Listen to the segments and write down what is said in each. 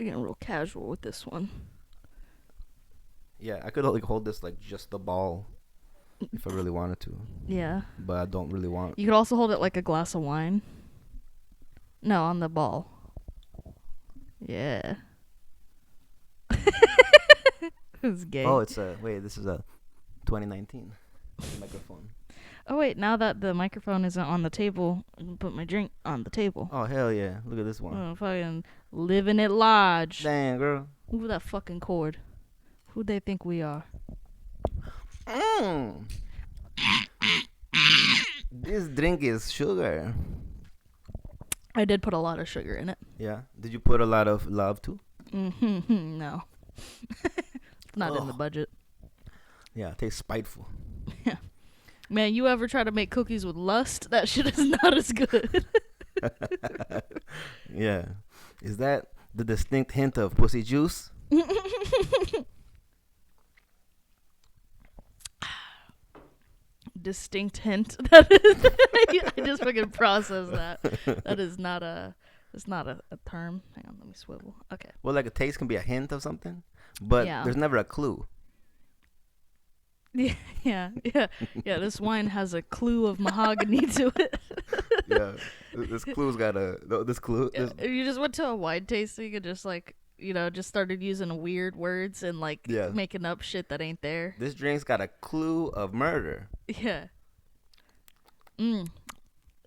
getting real casual with this one. Yeah, I could like hold this like just the ball if I really wanted to, Yeah. but I don't really want. You could also hold it like a glass of wine. No, on the ball. Yeah. It's gay. Oh, it's a wait. This is a 2019 microphone. Oh wait, now that the microphone isn't on the table, I can put my drink on the table. Oh hell yeah! Look at this one. Oh, fucking living it large. Dang girl. Move that fucking cord. Who they think we are? This drink is sugar. I did put a lot of sugar in it. Yeah. Did you put a lot of love too? No. Not in the budget. Yeah, it tastes spiteful. Man, you ever try to make cookies with lust? That shit is not as good. Yeah. Is that the distinct hint of pussy juice? Distinct hint. That is, I just fucking processed that. That is not a. It's not a term. Hang on, let me swivel. Okay. Well, like a taste can be a hint of something, but Yeah. there's never a clue. Yeah. This wine has a clue of mahogany to it. Yeah, this clue's got a this clue. Yeah, if you just went to a wine tasting and just like just started using weird words and like making up shit that ain't there. This drink's got a clue of murder. Yeah.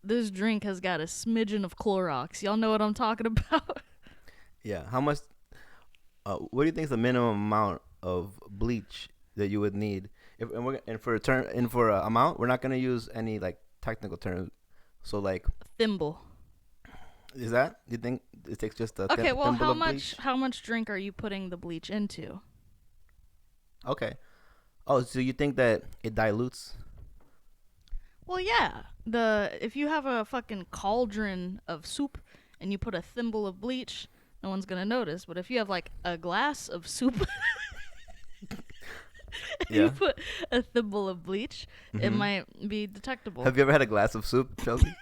This drink has got a smidgen of Clorox. Y'all know what I'm talking about? Yeah. How much? What do you think is the minimum amount of bleach that you would need? For amount, we're not gonna use any like technical terms. So like Thimble. Is that? You think it takes just a okay? Well, thimble of bleach? how much drink are you putting the bleach into? Okay. Oh, so you think that it dilutes? Well, yeah. If you have a fucking cauldron of soup and you put a thimble of bleach, no one's gonna notice. But if you have like a glass of soup, you put a thimble of bleach, it might be detectable. Have you ever had a glass of soup, Chelsea?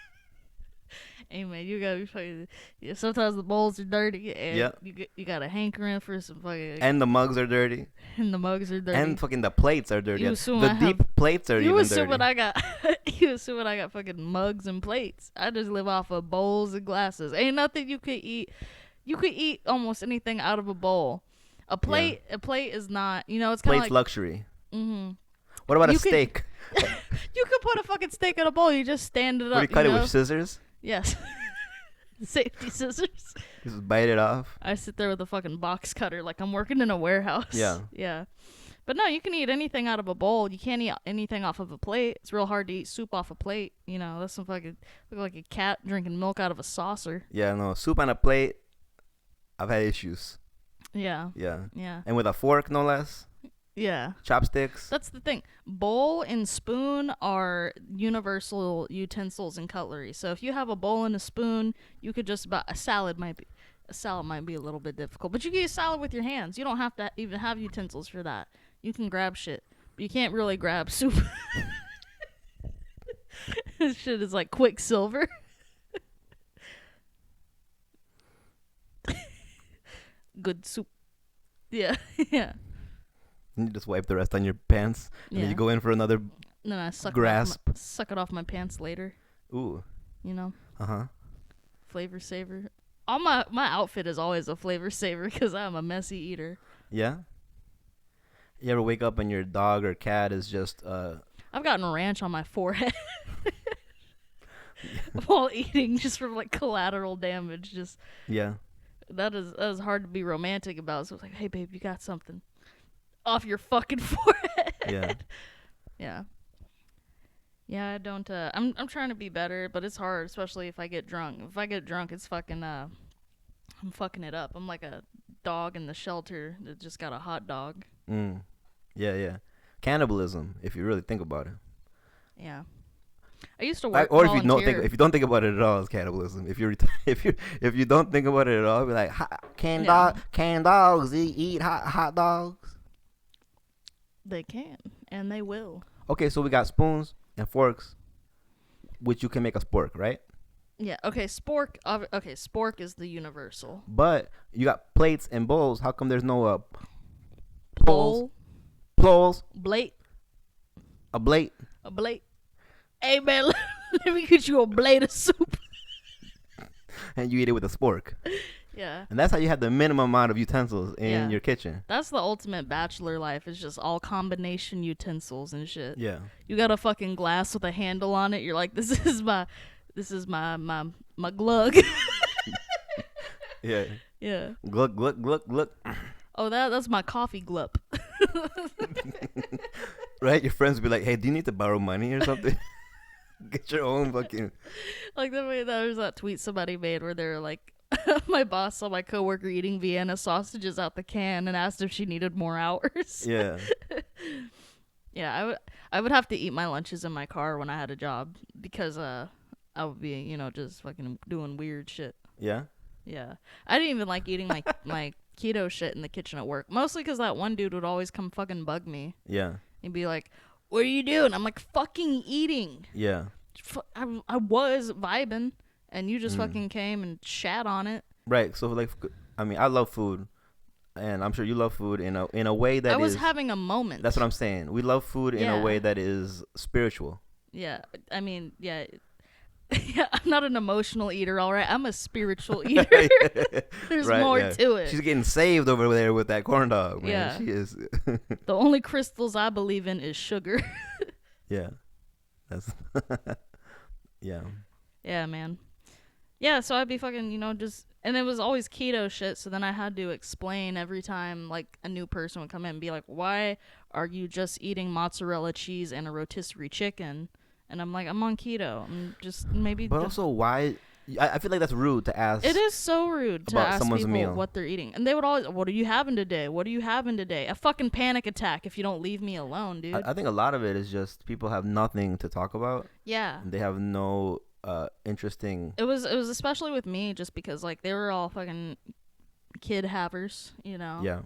Hey man, you gotta be fucking. Yeah, sometimes the bowls are dirty, and you got a hankering for some fucking. And the mugs are dirty. And the mugs are dirty. And fucking the plates are dirty. You The deep plates are even dirty. You assuming I got fucking mugs and plates? I just live off of bowls and glasses. Ain't nothing you could eat. You could eat almost anything out of a bowl. A plate is not. It's kind of like luxury. Mm-hmm. What about a steak? You could put a fucking steak in a bowl. You just stand it up. Would you cut it with scissors? Yes. Safety scissors. Just bite it off. I sit there with a fucking box cutter like I'm working in a warehouse. Yeah. Yeah. But no, you can eat anything out of a bowl. You can't eat anything off of a plate. It's real hard to eat soup off a plate. That's some fucking look like a cat drinking milk out of a saucer. Yeah, no. Soup on a plate, I've had issues. Yeah. Yeah. Yeah. And with a fork, no less. Yeah. Chopsticks. That's the thing. Bowl and spoon are universal utensils in cutlery. So if you have a bowl and a spoon, you could just about a salad might be a little bit difficult. But you can eat a salad with your hands. You don't have to even have utensils for that. You can grab shit. But you can't really grab soup. This shit is like Quicksilver. Good soup. Yeah. Yeah. And you just wipe the rest on your pants. And then you go in for another then I suck grasp. Suck it off my pants later. Ooh. Uh-huh. Flavor saver. All my outfit is always a flavor saver because I'm a messy eater. Yeah? You ever wake up and your dog or cat is just I've gotten ranch on my forehead while eating just from like collateral damage. That is hard to be romantic about. So it's like, hey babe, you got something off your fucking forehead. Yeah. Yeah. Yeah, I don't I'm trying to be better, but it's hard, especially if I get drunk. If I get drunk, it's fucking I'm fucking it up. I'm like a dog in the shelter that just got a hot dog. Yeah. Cannibalism, if you really think about it. Yeah. I used to work or volunteer. if you don't think about it at all, it's cannibalism. If you don't think about it at all, be like, can dogs eat hot dogs? They can, and they will. Okay, so we got spoons and forks, which you can make a spork, right? Yeah. Okay. Spork. Okay. Spork is the universal. But you got plates and bowls. How come there's no bowls, Bowl. bowls, Blade. a plate, A blade. Hey man, let me get you a blade of soup. and you eat it with a spork? Yeah. And that's how you have the minimum amount of utensils in Yeah. your kitchen. That's the ultimate bachelor life. It's just all combination utensils and shit. Yeah. You got a fucking glass with a handle on it. You're like, this is my glug. Yeah. Yeah. Gluck, gluck, gluck, gluck. Oh, that's my coffee glup. Right? Your friends will be like, hey, do you need to borrow money or something? Get your own fucking. Like the way there was that tweet somebody made where they're like, my boss saw my coworker eating Vienna sausages out the can and asked if she needed more hours. Yeah. Yeah, I would have to eat my lunches in my car when I had a job because I would be, just fucking doing weird shit. Yeah. Yeah. I didn't even like eating my keto shit in the kitchen at work. Mostly because that one dude would always come fucking bug me. Yeah. He'd be like, what are you doing? I'm like, fucking eating. Yeah. I was vibing, and you just fucking came and shat on it. Right. So, like, I mean, I love food, and I'm sure you love food in a way that I was having a moment. That's what I'm saying. We love food in a way that is spiritual. Yeah. I mean, yeah. Yeah, I'm not an emotional eater, all right? I'm a spiritual eater. There's more to it. She's getting saved over there with that corn dog, man. Yeah. She is. The only crystals I believe in is sugar. Yeah. That's. Yeah. Yeah, man. Yeah, so I'd be fucking, just... And it was always keto shit, so then I had to explain every time, like, a new person would come in and be like, why are you just eating mozzarella cheese and a rotisserie chicken? And I'm like, I'm on keto. I'm just maybe... But also, why... I feel like that's rude to ask. It is so rude to ask people meal. what they're eating. And they would always, what are you having today? What are you having today? A fucking panic attack if you don't leave me alone, dude. I think a lot of it is just people have nothing to talk about. Yeah. They have no interesting... It was especially with me just because, like, they were all fucking kid havers, Yeah.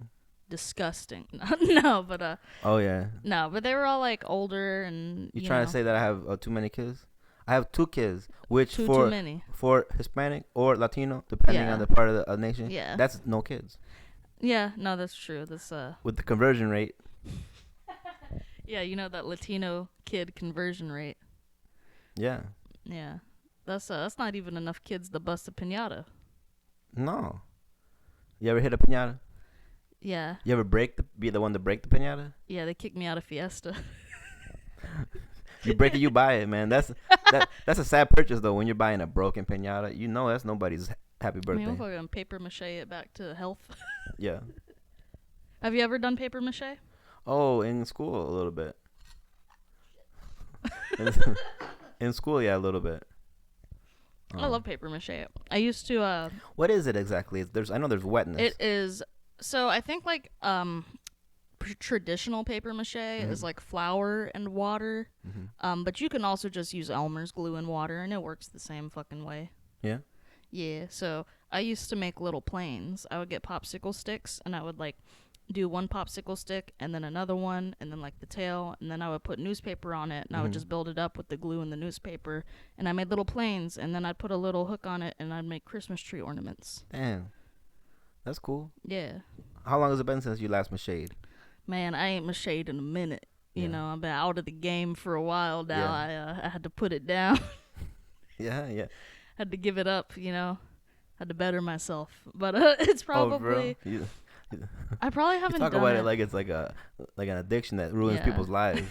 Disgusting. No, but... Oh, yeah. No, but they were all, like, older and, You trying to say that I have too many kids? I have 2 kids, which too many. For Hispanic or Latino, depending on the part of the nation, that's no kids. Yeah, no, that's true. That's with the conversion rate. Yeah, that Latino kid conversion rate. Yeah. Yeah, that's not even enough kids to bust a piñata. No. You ever hit a piñata? Yeah. You ever be the one to break the piñata? Yeah, they kicked me out of Fiesta. You break it, you buy it, man. That's a sad purchase though. When you're buying a broken piñata, that's nobody's happy birthday. I mean, we'll fucking paper mache it back to health. Yeah. Have you ever done paper mache? Oh, in school a little bit. In school, yeah, a little bit. I love paper mache. I used to. What is it exactly? I know there's wetness. It is. So I think like traditional paper mache is like flour and water. But you can also just use Elmer's glue and water, and it works the same fucking way. Yeah. Yeah. So I used to make little planes. I would get popsicle sticks, and I would like do one popsicle stick and then another one and then like the tail, and then I would put newspaper on it, and I would just build it up with the glue and the newspaper, and I made little planes, and then I'd put a little hook on it, and I'd make Christmas tree ornaments. Damn. That's cool. Yeah. How long has it been since you last mached? Man, I ain't mached in a minute. You know, I've been out of the game for a while now. I had to put it down. Yeah. Had to give it up, Had to better myself. But it's probably... I probably haven't done it. Talk about it like it's like an addiction that ruins people's lives.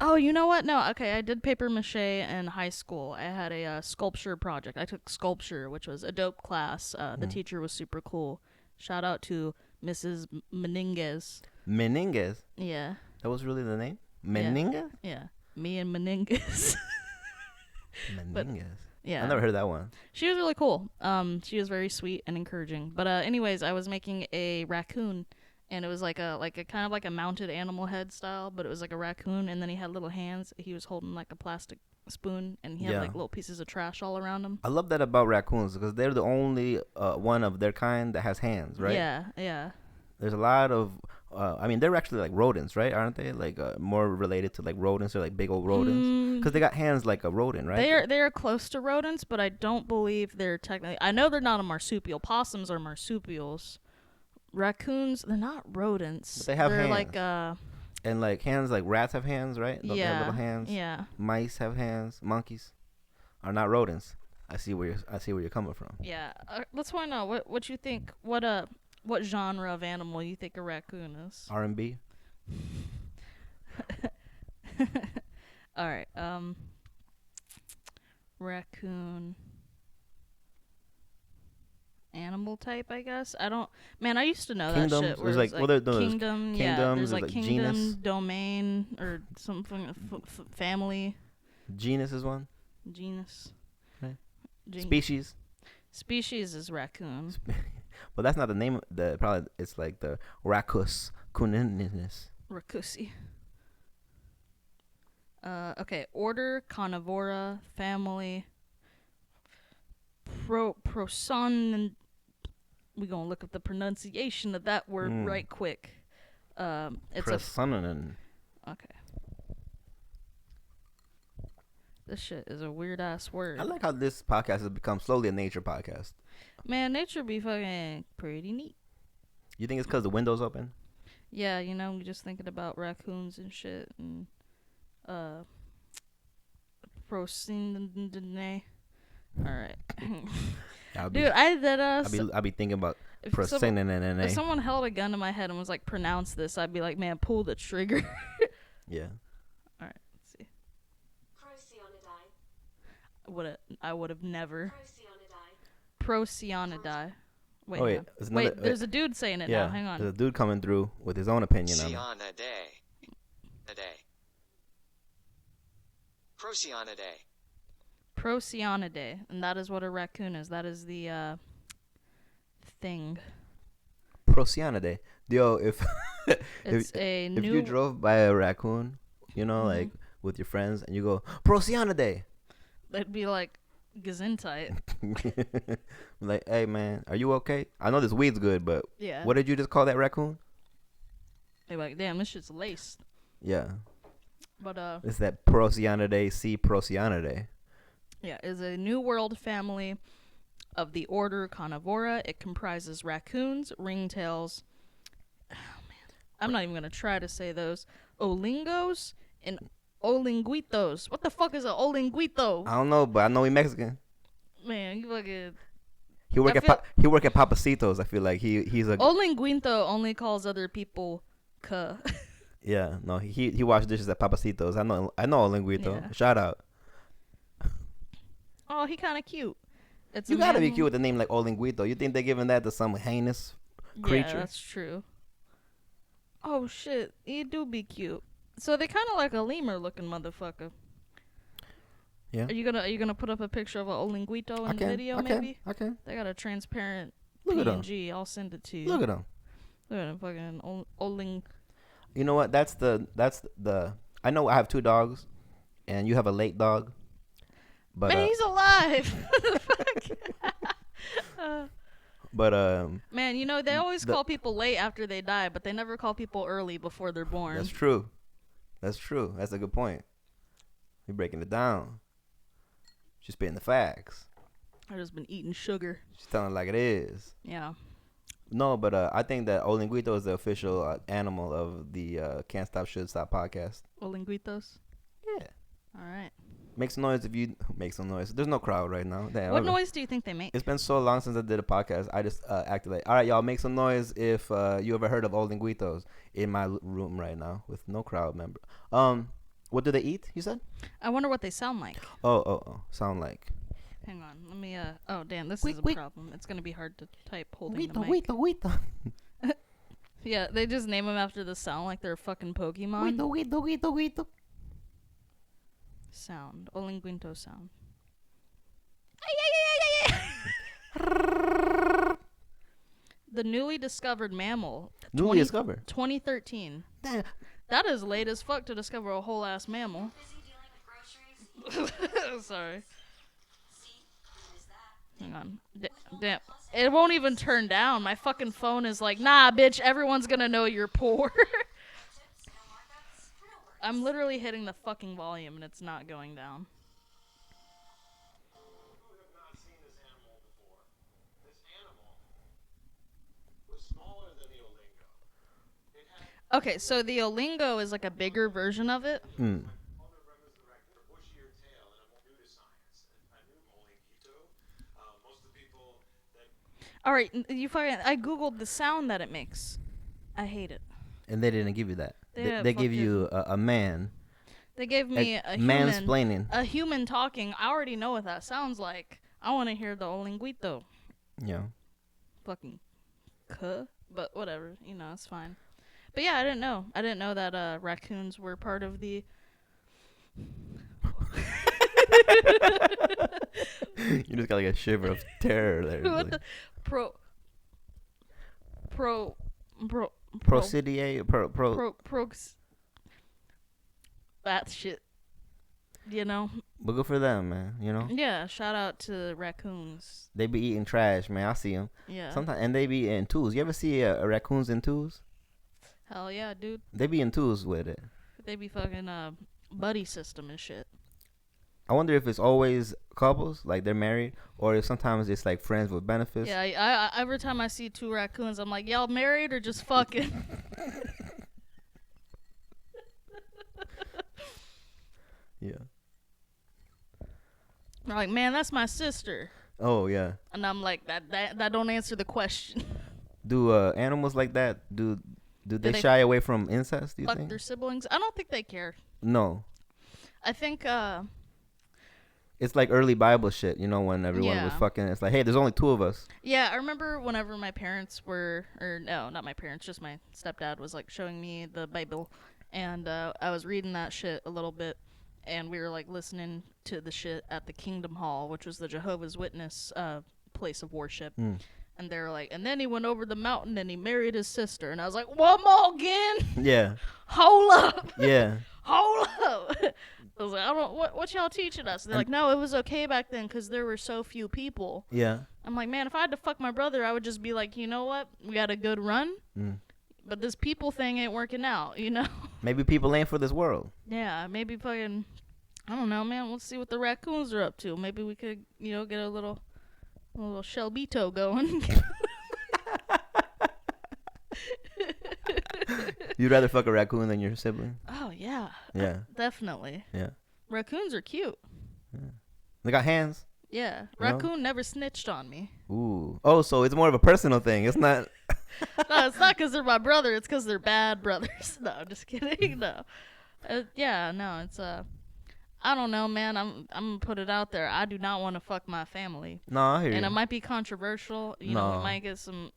Oh, you know what? No, okay, I did paper mache in high school. I had a sculpture project. I took sculpture, which was a dope class. The teacher was super cool. Shout out to Mrs. Meninguez. Meninguez? Yeah. That was really the name? Meninguez? Yeah. Me and Meninguez. Meninguez. Yeah. I never heard that one. She was really cool. She was very sweet and encouraging. But anyways, I was making a raccoon, and it was like a kind of like a mounted animal head style, but it was like a raccoon, and then he had little hands. He was holding like a plastic spoon, and he had like little pieces of trash all around him. I love that about raccoons because they're the only one of their kind that has hands, right? Yeah. There's a lot of I mean, they're actually like rodents, right? Aren't they? Like more related to like rodents or like big old rodents? Because they got hands like a rodent, right? They are close to rodents, but I don't believe they're technically. I know they're not a marsupial. Possums are marsupials. Raccoons, they're not rodents. But they have they're hands. like And like hands, like rats have hands, right? Don't they have little hands? Yeah. Mice have hands. Monkeys are not rodents. I see where you're coming from. Yeah. Let's find out what you think. What genre of animal you think a raccoon is? R&B. All right. Raccoon. Animal type, I guess. I don't. Man, I used to know Kingdoms. that shit. There's like, well, there's kingdom. Yeah, there's like kingdom, genus. domain, or something. Family. Genus is one. Genus. Right. Species. Species is raccoon. But that's not the name. Probably it's like the Racus cuninus. Racusi. Okay. Order Carnivora. Family. Procyonidae. We're gonna look up the pronunciation of that word right quick. It's Procyonidae. Okay. This shit is a weird ass word. I like how this podcast has become slowly a nature podcast. Man, nature be fucking pretty neat. You think it's because the window's open? Yeah, you know, just thinking about raccoons and shit and Procyonidae. All right. Dude, I'll be thinking about Procyonidae. If someone held a gun to my head and was like, pronounce this, I'd be like, man, pull the trigger. Yeah. All right, let's see. I would have never. Procyonidae. Wait, wait, there's a dude saying it now. Hang on. There's a dude coming through with his own opinion on it. Procyonidae, and that is what a raccoon is. That is the thing. Procyonidae. Yo, if if you drove by a raccoon, you know, like with your friends, and you go Procyonidae, they'd be like, Gesundheit. Like, hey man, are you okay? I know this weed's good, but yeah. What did you just call that raccoon? They're like, damn, this shit's laced. Yeah. But it's that Procyonidae, C. Procyonidae. Yeah, is a New World family of the order Carnivora. It comprises raccoons, ringtails. Oh man, I'm not even gonna try to say those. Olingos and Olinguitos. What the fuck is a Olinguito? I don't know, but I know he's Mexican. Man, you fucking. He work at Papacitos. I feel like he's a. Olinguito only calls other people "ka." Yeah, no, he washes dishes at Papacitos. I know Olinguito. Yeah. Shout out. Oh, he kind of cute. You gotta be cute with a name like Olinguito. You think they're giving that to some heinous creature? Yeah, that's true. Oh shit, he do be cute. So they kind of like a lemur looking motherfucker. Yeah. Are you gonna put up a picture of a Olinguito in the video? Maybe. Okay. They got a transparent Look PNG. I'll send it to you. Look at him. Look at him, fucking Oling. You know what? That's the. I know I have 2 dogs, and you have a late dog. But man, he's alive. Man, you know they always call people late after they die, but they never call people early before they're born. That's true. That's a good point. You're breaking it down. She's spitting the facts. I've just been eating sugar. She's telling it like it is. Yeah. No, but I think that Olinguito is the official animal of the Can't Stop Should Stop podcast. Olinguitos? Yeah. All right. Make some noise if you make some noise. There's no crowd right now. Damn, what noise do you think they make? It's been so long since I did a podcast. I just acted like, all right, y'all, make some noise if you ever heard of Olinguitos in my room right now with no crowd member. What do they eat, you said? I wonder what they sound like. Oh. Sound like. Hang on. Let me, oh, damn, this is a problem. It's going to be hard to type holding the mic. Wito. Yeah, they just name them after the sound like they're a fucking Pokemon. Wito. Sound. Olinguito sound. The newly discovered mammal. Newly discovered? 2013. Damn. That is late as fuck to discover a whole ass mammal. Busy dealing with groceries. Sorry. See, what is that? Hang on. Damn. It won't even turn down. My fucking phone is like, nah, bitch, everyone's gonna know you're poor. I'm literally hitting the fucking volume and it's not going down. Okay, so the Olingo is like a bigger version of it. Mm. All right, you fucking. I googled the sound that it makes. I hate it. And they didn't give you that. They They give fucking- you a man. They gave me a human. Mansplaining. A human talking. I already know what that sounds like. I want to hear the Olinguito. Yeah. Fucking cuh. But whatever, it's fine. But yeah, I didn't know. I didn't know that raccoons were part of the. You just got like a shiver of terror there. What the pro. Procyonidae, that shit. But good for them, man. Yeah, shout out to raccoons. They be eating trash, man. I see them. Yeah. Sometimes, and they be in twos. You ever see raccoons in twos? Hell yeah, dude. They be in twos with it. They be fucking buddy system and shit. I wonder if it's always couples, like they're married, or if sometimes it's like friends with benefits. Yeah, I every time I see two raccoons, I'm like, y'all married or just fucking? Yeah. They're like, man, that's my sister. Oh yeah. And I'm like, that don't answer the question. Do animals like that? Do they they shy away from incest? Do you Fuck think? their siblings? I don't think they care. No. I think It's like early Bible shit, when everyone was Yeah. fucking. It's like, hey, there's only two of us. yeah, I remember whenever my parents were, or no, not my parents, just my stepdad was like showing me the Bible, and I was reading that shit a little bit, and we were like listening to the shit at the Kingdom Hall, which was the Jehovah's Witness place of worship. Mm. And they were like, and then he went over the mountain and he married his sister. And I was like, one more again? Yeah. Hold up. Yeah. Hold up. I was like, I don't, what y'all teaching us? They're like, no, it was okay back then because there were so few people. Yeah. I'm like, man, if I had to fuck my brother, I would just be like, you know what? We got a good run. Mm. But this people thing ain't working out, Maybe people ain't for this world. Yeah, maybe fucking, I don't know, man. Let's see what the raccoons are up to. Maybe we could, get a little Shelbito going. You'd rather fuck a raccoon than your sibling? Oh, yeah. Yeah. Definitely. Yeah. Raccoons are cute. Yeah. They got hands? Yeah. You know? Raccoon never snitched on me. Ooh. Oh, so it's more of a personal thing. It's not. No, it's not because they're my brother. It's because they're bad brothers. No, I'm just kidding. No. Yeah, no, it's I don't know, man. I'm gonna put it out there. I do not want to fuck my family. No, I hear And you. it might be controversial. We No. might get some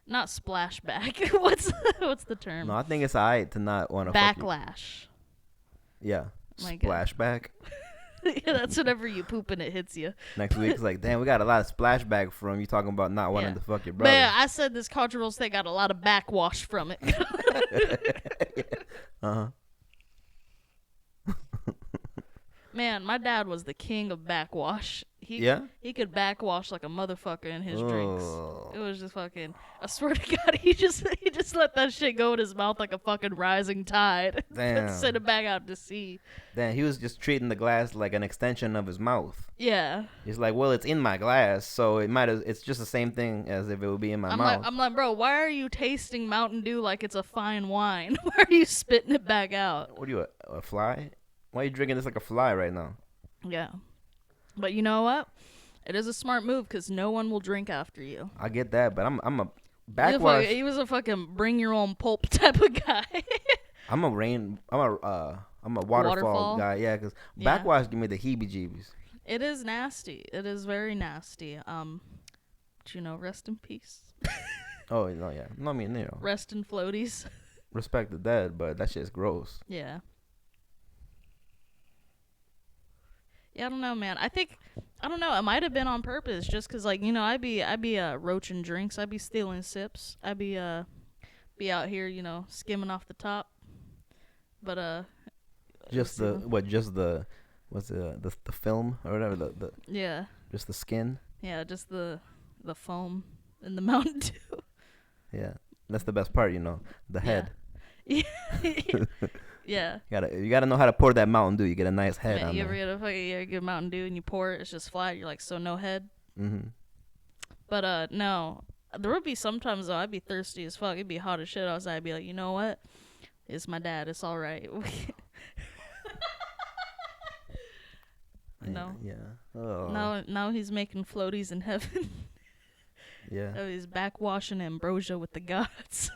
not splashback. what's the term? No, I think it's alright to not want to fuck you. Backlash. Yeah. My God. Splashback. Yeah, that's whenever you poop and it hits you. Next week, it's like, damn, we got a lot of splashback from you talking about not wanting Yeah. to fuck your brother. Man, I said this controversial thing got a lot of backwash from it. Uh-huh. Man, my dad was the king of backwash. Yeah? He could backwash like a motherfucker in his drinks. Oh. It was just fucking. I swear to God, he just let that shit go in his mouth like a fucking rising tide. Damn. Send it back out to sea. Damn, he was just treating the glass like an extension of his mouth. Yeah. He's like, well, it's in my glass, so it's just the same thing as if it would be in my mouth. I'm like, bro, why are you tasting Mountain Dew like it's a fine wine? Why are you spitting it back out? What are you, a fly? Why are you drinking this like a fly right now? Yeah. But you know what? It is a smart move because no one will drink after you. I get that, but I'm a backwash. He was a fucking bring your own pulp type of guy. I'm a waterfall guy, yeah, because Yeah. backwash give me the heebie-jeebies. It is nasty. It is very nasty. But rest in peace. Oh no, yeah, no, I mean, Rest in floaties. respect the dead, but that shit's gross. Yeah. Yeah, I don't know, man. I don't know. It might have been on purpose, just 'cause like I be roaching drinks. I be stealing sips. I be out here, skimming off the top. But Just the what's the film or whatever the Yeah. just the skin. Yeah, just the foam in the Mountain Dew. Yeah, that's the best part. The Yeah. head. Yeah. Yeah. You gotta know how to pour that Mountain Dew. You get a nice head Man, on you ever there. get a fucking get Mountain Dew and you pour it, it's just flat. You're like, so no head. Mhm. But no, there would be sometimes though I'd be thirsty as fuck. It'd be hot as shit outside. I'd be like, you know what? It's my dad. It's all right. No. Yeah. Oh. Now he's making floaties in heaven. Yeah. Oh, he's backwashing ambrosia with the gods.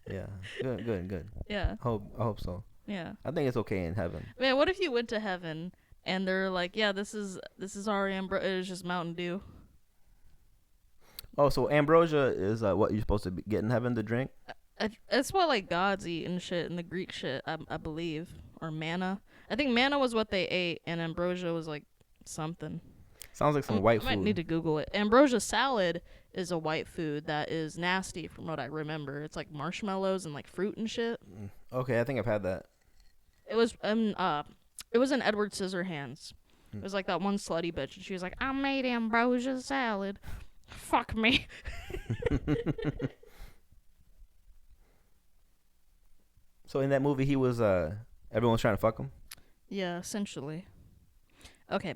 Yeah. Good. Good. Good. Yeah. I hope so. Yeah. I think it's okay in heaven. Man, what if you went to heaven and they're like, yeah, this is our ambrosia. It's just Mountain Dew. Oh, so ambrosia is what you're supposed to get in heaven to drink? It's what like gods eat and shit in the Greek shit, I believe, or manna. I think manna was what they ate, and ambrosia was like something. Sounds like some white I might food. need to Google it. Ambrosia salad is a white food that is nasty, from what I remember. It's like marshmallows and like fruit and shit. Okay, I think I've had that. It was in Edward Scissorhands. It was like that one slutty bitch, and she was like, "I made ambrosia salad." Fuck me. So in that movie, he was everyone's trying to fuck him. Yeah, essentially. Okay.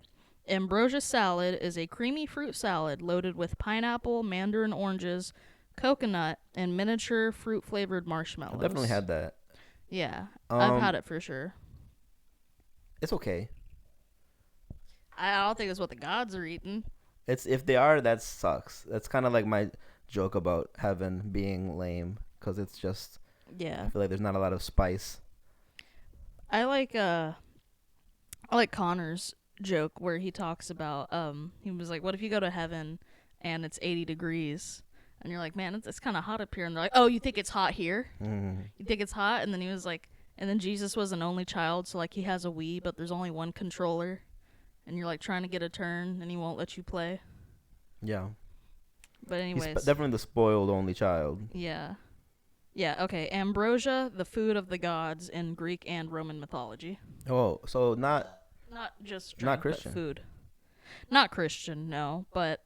Ambrosia salad is a creamy fruit salad loaded with pineapple, mandarin oranges, coconut, and miniature fruit-flavored marshmallows. I definitely had that. Yeah, I've had it for sure. It's okay. I don't think it's what the gods are eating. It's if they are, that sucks. That's kind of like my joke about heaven being lame because it's just. Yeah. I feel like there's not a lot of spice. I like Connor's joke where he talks about he was like, what if you go to heaven and it's 80 degrees and you're like, man, it's kind of hot up here, and they're like, oh, you think it's hot here? You think it's hot? And then he was like, and then Jesus was an only child, so like he has a Wii, but there's only one controller, and you're like trying to get a turn and he won't let you play. Yeah. But anyways, he's definitely the spoiled only child. Yeah. Okay. Ambrosia, the food of the gods in Greek and Roman mythology. Oh, so not just drink, not Christian. but food. Not Christian, no, but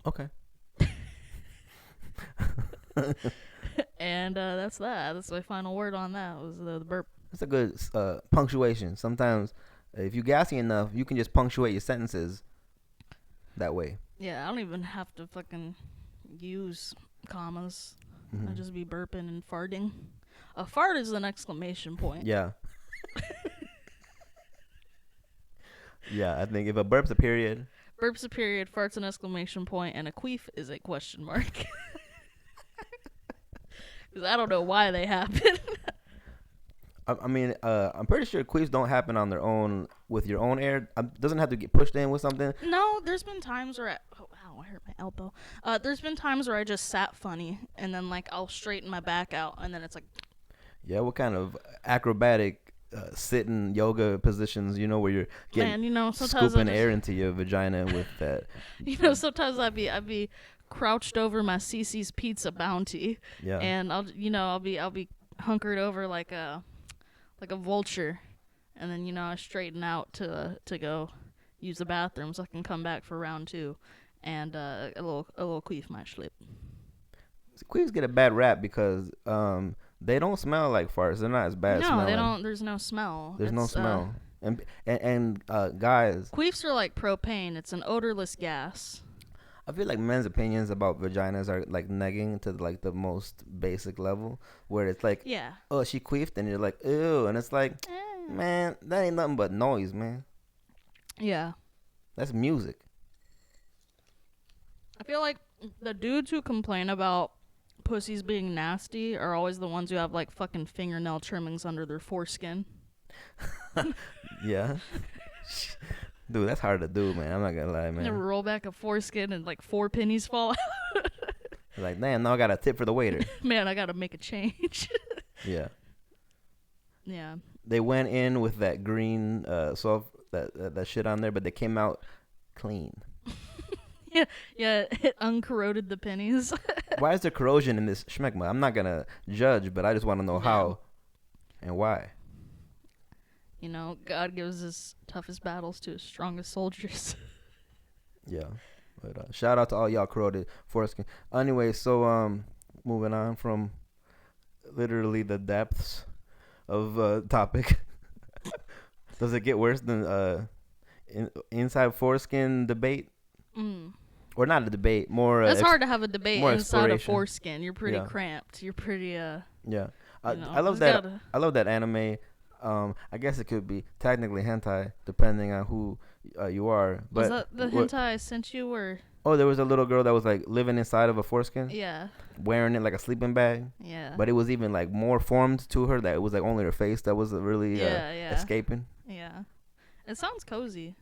okay. And that's that. That's my final word on that. Was the burp. That's a good punctuation. Sometimes, if you're gassy enough, you can just punctuate your sentences that way. Yeah, I don't even have to fucking use commas. Mm-hmm. I just be burping and farting. A fart is an exclamation point. Yeah. Yeah, I think if a burp's a period. Burp's a period, fart's an exclamation point, and a queef is a question mark. Because I don't know why they happen. I mean, I'm pretty sure queefs don't happen on their own with your own air. Doesn't have to get pushed in with something. No, there's been times where I hurt my elbow. There's been times where I just sat funny, and then like I'll straighten my back out, and then it's like. Yeah, what kind of acrobatic sitting yoga positions, where you're getting sometimes scooping air into your vagina with that. Sometimes I'd be crouched over my Cece's Pizza Bounty. Yeah. And I'll be hunkered over like a vulture, and then I straighten out to go use the bathroom so I can come back for round 2, and a little queef might slip. Queefs get a bad rap because they don't smell like farts. They're not as bad. No, they don't. There's no smell. There's no smell. And guys, queefs are like propane. It's an odorless gas. I feel like men's opinions about vaginas are like negging to like the most basic level, where it's like, yeah, oh, she queefed, and you're like, ew, and it's like, man, that ain't nothing but noise, man. Yeah, that's music. I feel like the dudes who complain about pussies being nasty are always the ones who have like fucking fingernail trimmings under their foreskin. Yeah. Dude, that's hard to do, man. I'm not gonna lie, man. Never roll back a foreskin and like 4 pennies fall out. Like, damn, now I got a tip for the waiter. Man, I gotta make a change. Yeah. Yeah. They went in with that green that shit on there, but they came out clean. Yeah, it uncorroded the pennies. Why is there corrosion in this schmegma? I'm not gonna judge, but I just want to know how and why. You know, God gives his toughest battles to his strongest soldiers. Yeah. But shout out to all y'all corroded foreskin. Anyway, so moving on from literally the depths of topic. Does it get worse than inside foreskin debate? Mm. Or not a debate, more It's hard to have a debate more inside of exploration. foreskin. You're pretty Yeah. cramped. You're pretty Yeah. you know, I love it's that. gotta- I love that anime. I guess it could be technically hentai depending on who you are. Was But that the hentai I sent you, or oh, there was a little girl that was like living inside of a foreskin, yeah, wearing it like a sleeping bag. yeah, But it was even like more formed to her that it was like only her face that was really yeah. escaping. Yeah. It sounds cozy.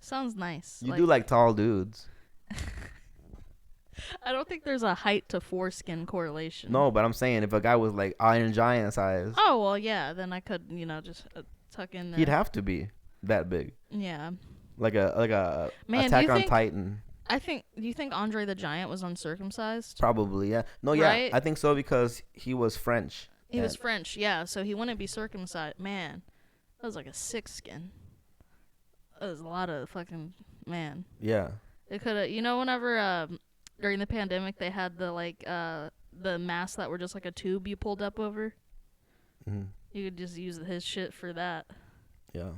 Sounds nice. You do like tall dudes. I don't think there's a height to foreskin correlation. No, but I'm saying if a guy was like Iron Giant size, Oh well, yeah. Then I could, just tuck in there. he'd have to be that big, Yeah. like a Man, do Attack you on think- Titan. Do you think Andre the Giant was uncircumcised? Probably, yeah. No, yeah, Right? I think so because he was French. He was French, yeah. So he wouldn't be circumcised. Man, that was like a sick skin. That was a lot of fucking man. Yeah. It could have, whenever during the pandemic they had the masks that were just like a tube you pulled up over. Hmm. You could just use his shit for that. Yeah.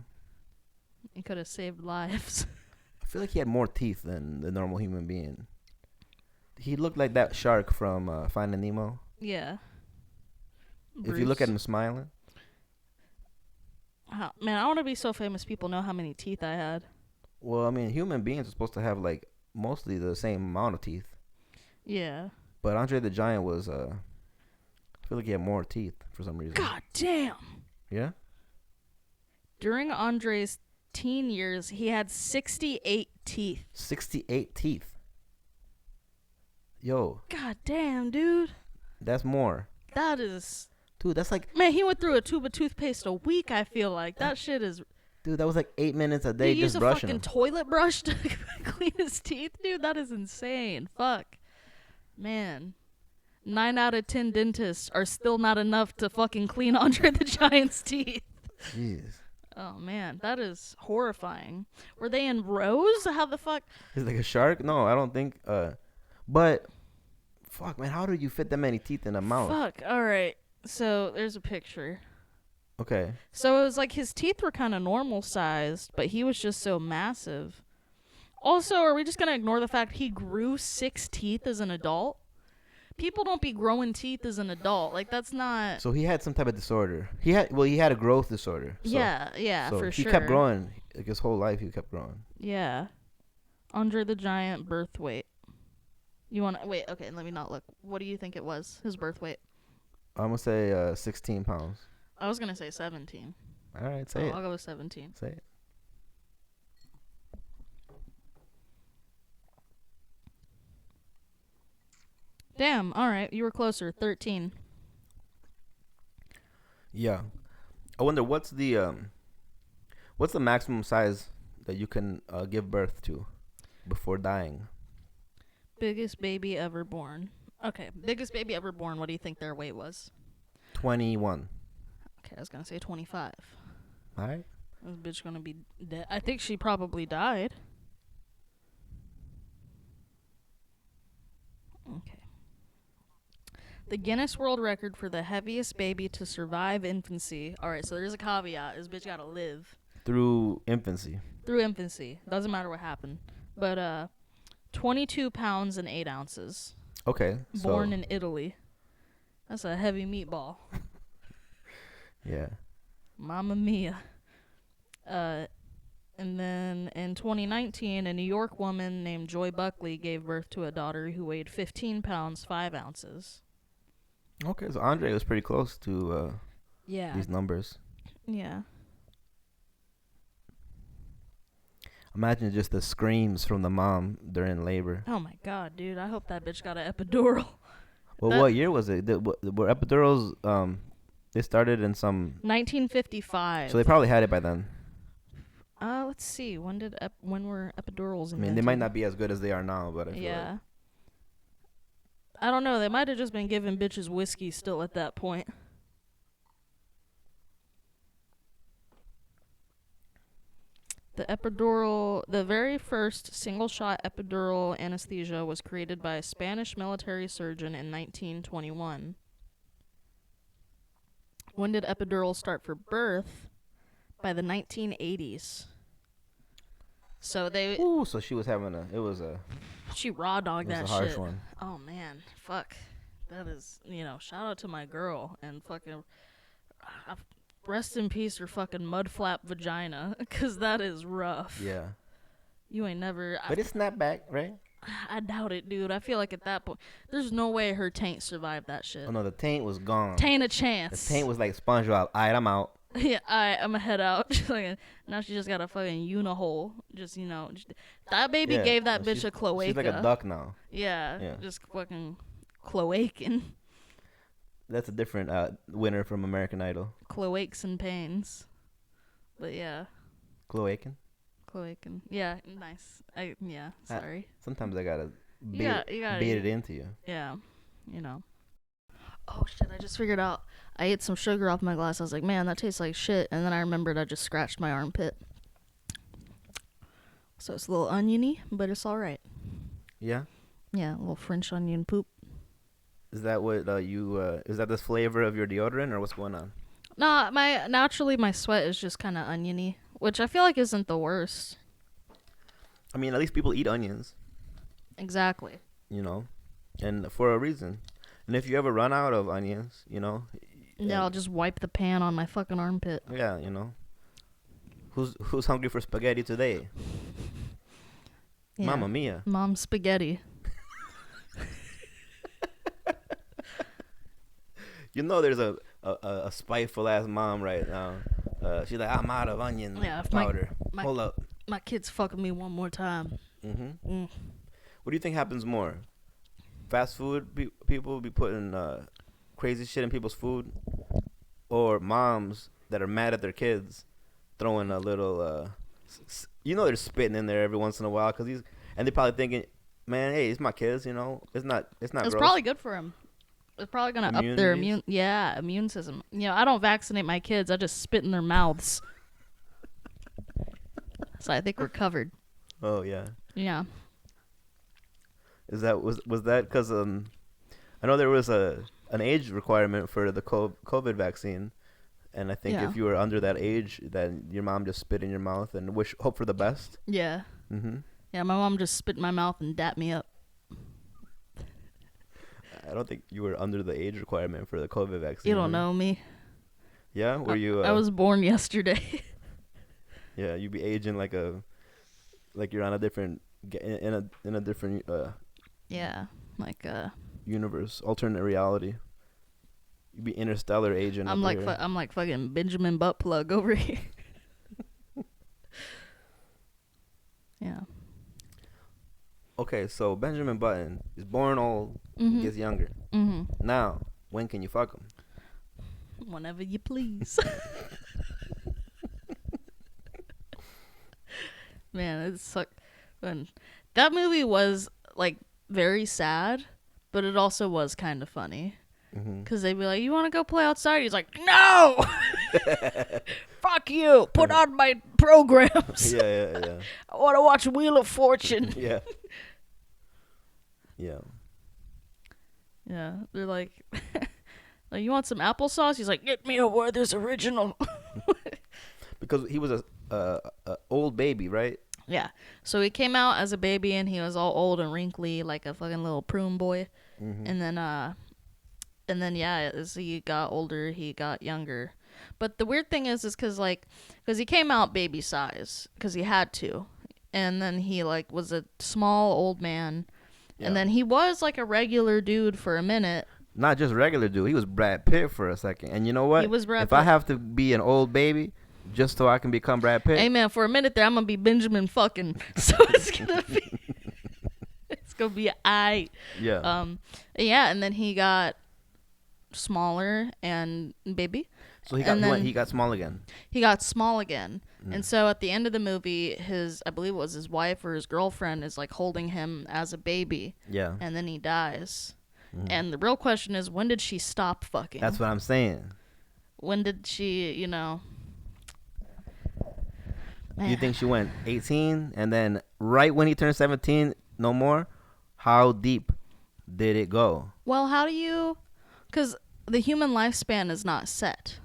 He could have saved lives. I feel like he had more teeth than the normal human being. He looked like that shark from Finding Nemo. Yeah. If you look at him smiling. Man, I want to be so famous people know how many teeth I had. Well, I mean, human beings are supposed to have like mostly the same amount of teeth. Yeah. But Andre the Giant was I feel like he had more teeth for some reason. God damn. Yeah? During Andre's teen years, he had 68 teeth. 68 teeth. Yo, God damn, dude. that's more. That is... Dude, that's like Man, he went through a tube of toothpaste a week, I feel like. That shit is... dude, that was like 8 minutes a day He just used a brushing fucking them. toilet brush to clean his teeth, dude. That is insane. Fuck. Man. 9 out of 10 dentists are still not enough to fucking clean Andre the Giant's teeth. Jeez. Oh, man. That is horrifying. Were they in rows? How the fuck? He's like a shark? No, I don't think but fuck, man, how do you fit that many teeth in a mouth? Fuck. All right. So, there's a picture. Okay. So, it was like his teeth were kind of normal sized, but he was just so massive. Also, are we just going to ignore the fact he grew 6 teeth as an adult? People don't be growing teeth as an adult. Like, that's not... So he had some type of disorder. He had a growth disorder. So, yeah, so for he sure. kept growing. Like his whole life he kept growing. Yeah. Andre the Giant birth weight. You want to... Wait, okay, let me not look. What do you think it was, his birth weight? I'm gonna say 16 pounds. I was going to say 17. All right, say it. I'll go with 17. Say it. Damn, alright, you were closer. 13. Yeah. I wonder what's the maximum size that you can give birth to before dying? Biggest baby ever born. Okay, biggest baby ever born. What do you think their weight was? 21. Okay, I was going to say 25. All right. This bitch going to be dead. I think she probably died. Okay. The Guinness World Record for the heaviest baby to survive infancy. Alright, so there's a caveat. This bitch gotta live. Through infancy. Through infancy. Doesn't matter what happened. But, 22 pounds and 8 ounces. Okay. Born in Italy. That's a heavy meatball. Yeah. Mamma mia. And then in 2019, a New York woman named Joy Buckley gave birth to a daughter who weighed 15 pounds, 5 ounces. Okay, so Andre was pretty close to Yeah. these numbers. Yeah. Imagine just the screams from the mom during labor. Oh my god, dude. I hope that bitch got an epidural. Well, That- what year was it? Were epidurals they started in some 1955. so they probably had it by then. Let's see. When were epidurals invented? I mean, they might not be as good as they are now, but I feel Yeah. like I don't know. They might have just been giving bitches whiskey still at that point. The very first single-shot epidural anesthesia was created by a Spanish military surgeon in 1921. When did epidural start for birth? By the 1980s. So Ooh, so she was having she raw dogged that a harsh shit. one. Oh man, fuck. That is, shout out to my girl and fucking rest in peace her fucking mud flap vagina, cause that is rough. Yeah. You ain't never. But it snapped back, right? I doubt it, dude. I feel like at that point, there's no way her taint survived that shit. Oh no, the taint was gone. Taint a chance. The taint was like SpongeBob. Alright, I'm out. Yeah, I'm a head out. Now she just got a fucking unihole. Just that baby gave that bitch a cloaca. She's like a duck now. Yeah. Just fucking cloaking. That's a different winner from American Idol. Cloaques and pains. But yeah. Cloaking? Cloaking. Yeah, nice. Sorry. Sometimes I gotta beat it into you. Yeah, Oh shit, I just figured out. I ate some sugar off my glass. I was like, man, that tastes like shit. And then I remembered I just scratched my armpit. So it's a little oniony, but it's alright. Yeah? Yeah, a little French onion poop. Is that what is that the flavor of your deodorant or what's going on? Nah, naturally my sweat is just kind of oniony, which I feel like isn't the worst. I mean, at least people eat onions. Exactly. And for a reason. And if you ever run out of onions, Yeah, I'll just wipe the pan on my fucking armpit. Yeah, Who's hungry for spaghetti today? Yeah. Mamma mia. Mom spaghetti. There's a spiteful ass mom right now. She's like, I'm out of onion powder. Hold up. My kid's fucking me one more time. Mm-hmm. What do you think happens more? Fast food people be putting crazy shit in people's food, or moms that are mad at their kids throwing a little they're spitting in there every once in a while and they're probably thinking, man, hey, it's my kids, it's not It's gross. probably good for them. It's probably gonna up their immune system. I don't vaccinate my kids. I just spit in their mouths. So I think we're covered. Oh yeah. Yeah. Was that because I know there was an age requirement for the COVID vaccine, and I think if you were under that age, then your mom just spit in your mouth and hope for the best. Yeah. Mhm. Yeah, my mom just spit in my mouth and dapped me up. I don't think you were under the age requirement for the COVID vaccine. You don't know me. Yeah, were you? I was born yesterday. Yeah, you be aging like you're on a different in a different yeah, like universe, alternate reality. You be interstellar aging. I'm like fucking Benjamin Butt Plug over here. Yeah. Okay, so Benjamin Button is born old, gets younger. Mm-hmm. Now, when can you fuck him? Whenever you please. Man, it sucked. That movie was like very sad, but it also was kind of funny. Because they'd be like, you want to go play outside? He's like, no! Fuck you! Put on my programs! Yeah. I want to watch Wheel of Fortune. Yeah. Yeah. Yeah, they're like, you want some applesauce? He's like, get me a Werther's Original. Because he was a old baby, right? Yeah. So he came out as a baby and he was all old and wrinkly, like a fucking little prune boy. And then yeah, as he got older, he got younger. But the weird thing is because he came out baby size because he had to, and then he like was a small old man, and then he was like a regular dude for a minute. Not just regular dude. He was Brad Pitt for a second. And you know what? He was Brad If Pitt. I have to be an old baby just so I can become Brad Pitt. Hey man, for a minute there, I'm gonna be Benjamin fucking. So it's gonna be aight. Yeah. Yeah, and then he got smaller and baby. So he got small again. He got small again. And so at the end of the movie, I believe it was his wife or his girlfriend is like holding him as a baby. Yeah. And then he dies. And the real question is, when did she stop fucking? That's what I'm saying. When did she, Do you think she went 18 and then right when he turned 17, no more? How deep did it go? Well, how do you? Because the human lifespan is not set.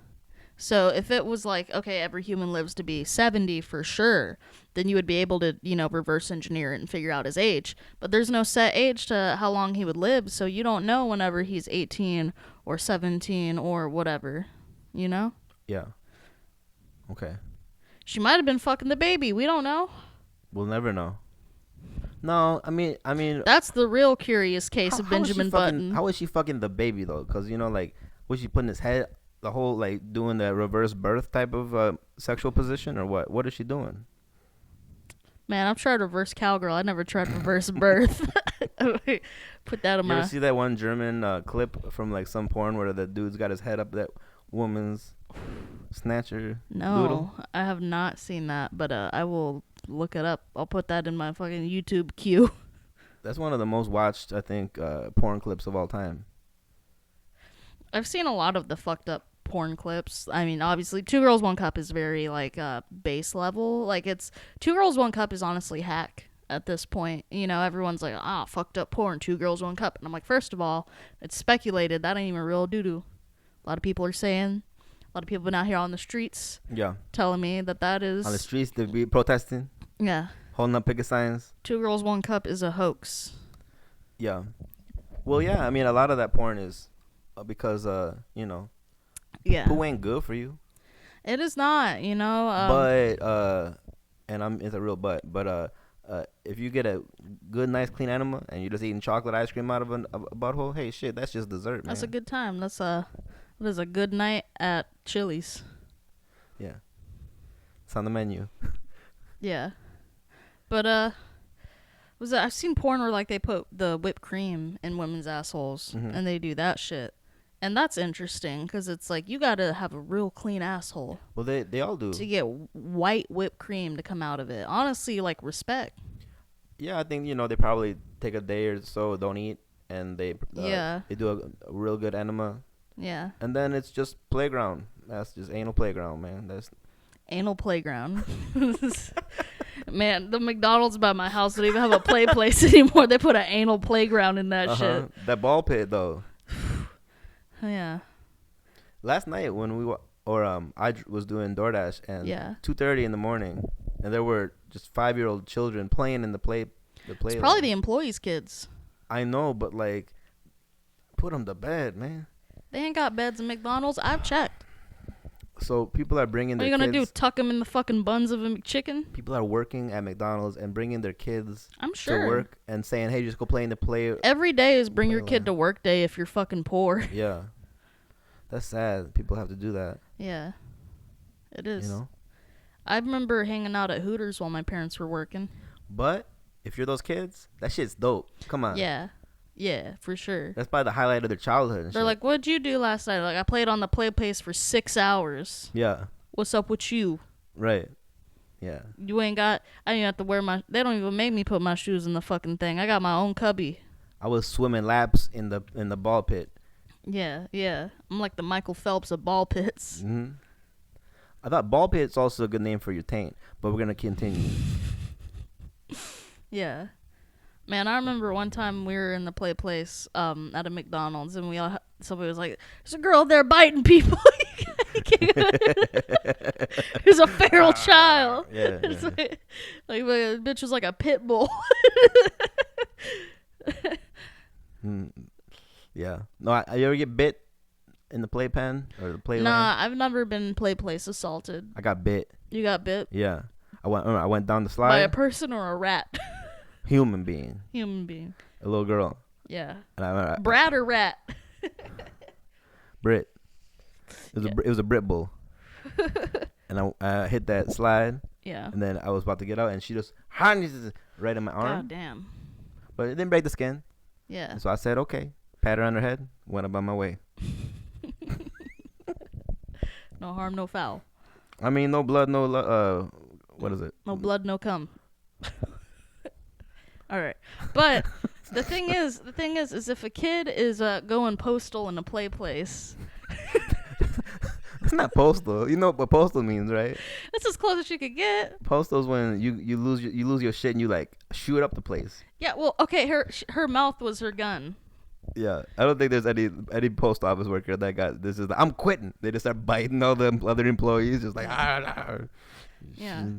So if it was like, okay, every human lives to be 70 for sure, then you would be able to, reverse engineer it and figure out his age. But there's no set age to how long he would live, so you don't know whenever he's 18 or 17 or whatever, Yeah. Okay. She might have been fucking the baby. We don't know. We'll never know. No, I mean, That's the real curious case of Benjamin Button. How is she fucking the baby though? Because like, was she putting his head, the whole like doing the reverse birth type of sexual position, or what? What is she doing? Man, I've tried reverse cowgirl. I never tried reverse birth. Put that on You ever see that one German clip from like some porn where the dude's got his head up that woman's snatcher? No, doodle? I have not seen that, but I will look it up. I'll put that in my fucking YouTube queue. That's one of the most watched, I think, porn clips of all time. I've seen a lot of the fucked up porn clips. I mean, obviously, Two Girls, One Cup is very, like, base level. Like, it's... Two Girls, One Cup is honestly hack at this point. Everyone's like, fucked up porn, Two Girls, One Cup. And I'm like, first of all, it's speculated. That ain't even real doo-doo. A lot of people are saying... A lot of people been out here on the streets. Yeah. Telling me that is... On the streets, they be protesting. Yeah. Holding up picket signs. Two Girls, One Cup is a hoax. Yeah. Well, yeah, I mean, a lot of that porn is because, Yeah. poo ain't good for you. It is not, But, it's a real but if you get a good, nice, clean animal and you're just eating chocolate ice cream out of a butthole, hey, shit, that's just dessert, man. That's a good time. It is a good night at Chili's. Yeah. It's on the menu. Yeah. But, I've seen porn where, like, they put the whipped cream in women's assholes, and they do that shit. And that's interesting, because it's like, you gotta have a real clean asshole. Well, they all do. To get white whipped cream to come out of it. Honestly, like, respect. Yeah, I think, they probably take a day or so, don't eat, and they do a real good enema. Yeah. And then it's just playground. That's just anal playground, man. That's anal playground. Man, the McDonald's by my house don't even have a play place anymore. They put an anal playground in that shit. That ball pit, though. Yeah. Last night when I was doing DoorDash and 2:30 in the morning, and there were just 5-year-old children playing in the play. It's probably the employees' kids. I know, but like, put them to bed, man. They ain't got beds in McDonald's. I've checked. So people are bringing their kids. What are you going to do, tuck them in the fucking buns of a McChicken? People are working at McDonald's and bringing their kids to work and saying, hey, just go play in the play. Every day is bring your kid to work day if you're fucking poor. Yeah. That's sad. People have to do that. Yeah. It is. I remember hanging out at Hooters while my parents were working. But if you're those kids, that shit's dope. Come on. Yeah. Yeah, for sure. That's probably the highlight of their childhood. They're like, what'd you do last night? Like, I played on the play place for 6 hours. Yeah. What's up with you? Right. Yeah. You ain't got... I didn't have to wear my... They don't even make me put my shoes in the fucking thing. I got my own cubby. I was swimming laps in the ball pit. Yeah, yeah. I'm like the Michael Phelps of ball pits. Mm-hmm. I thought ball pit's also a good name for your taint, but we're going to continue. Yeah. Man, I remember one time we were in the play place at a McDonald's, and somebody was like, "There's a girl there biting people." There's a feral child. Yeah. Like the bitch was like a pit bull. Yeah. No, you ever get bit in the playpen or the playland? Nah, I've never been play place assaulted. I got bit. You got bit? Yeah. I went down the slide. By a person or a rat? Human being. Human being. A little girl. Yeah. And Brat or rat? Brit. It was a Brit bull. And I hit that slide. Yeah. And then I was about to get out, and she just right in my arm. God damn. But it didn't break the skin. Yeah. And so I said, okay. Pat her on her head. Went about my way. No harm, no foul. I mean, no blood, no what is it? No blood, no cum. All right, but the thing is, if a kid is going postal in a play place, It's not postal. You know what postal means, right? That's as close as you could get. Postal's when you lose your shit and you like shoot up the place. Yeah, well, okay, her mouth was her gun. Yeah, I don't think there's any post office worker that got this is like, I'm quitting. They just start biting all the other employees, just like Yeah,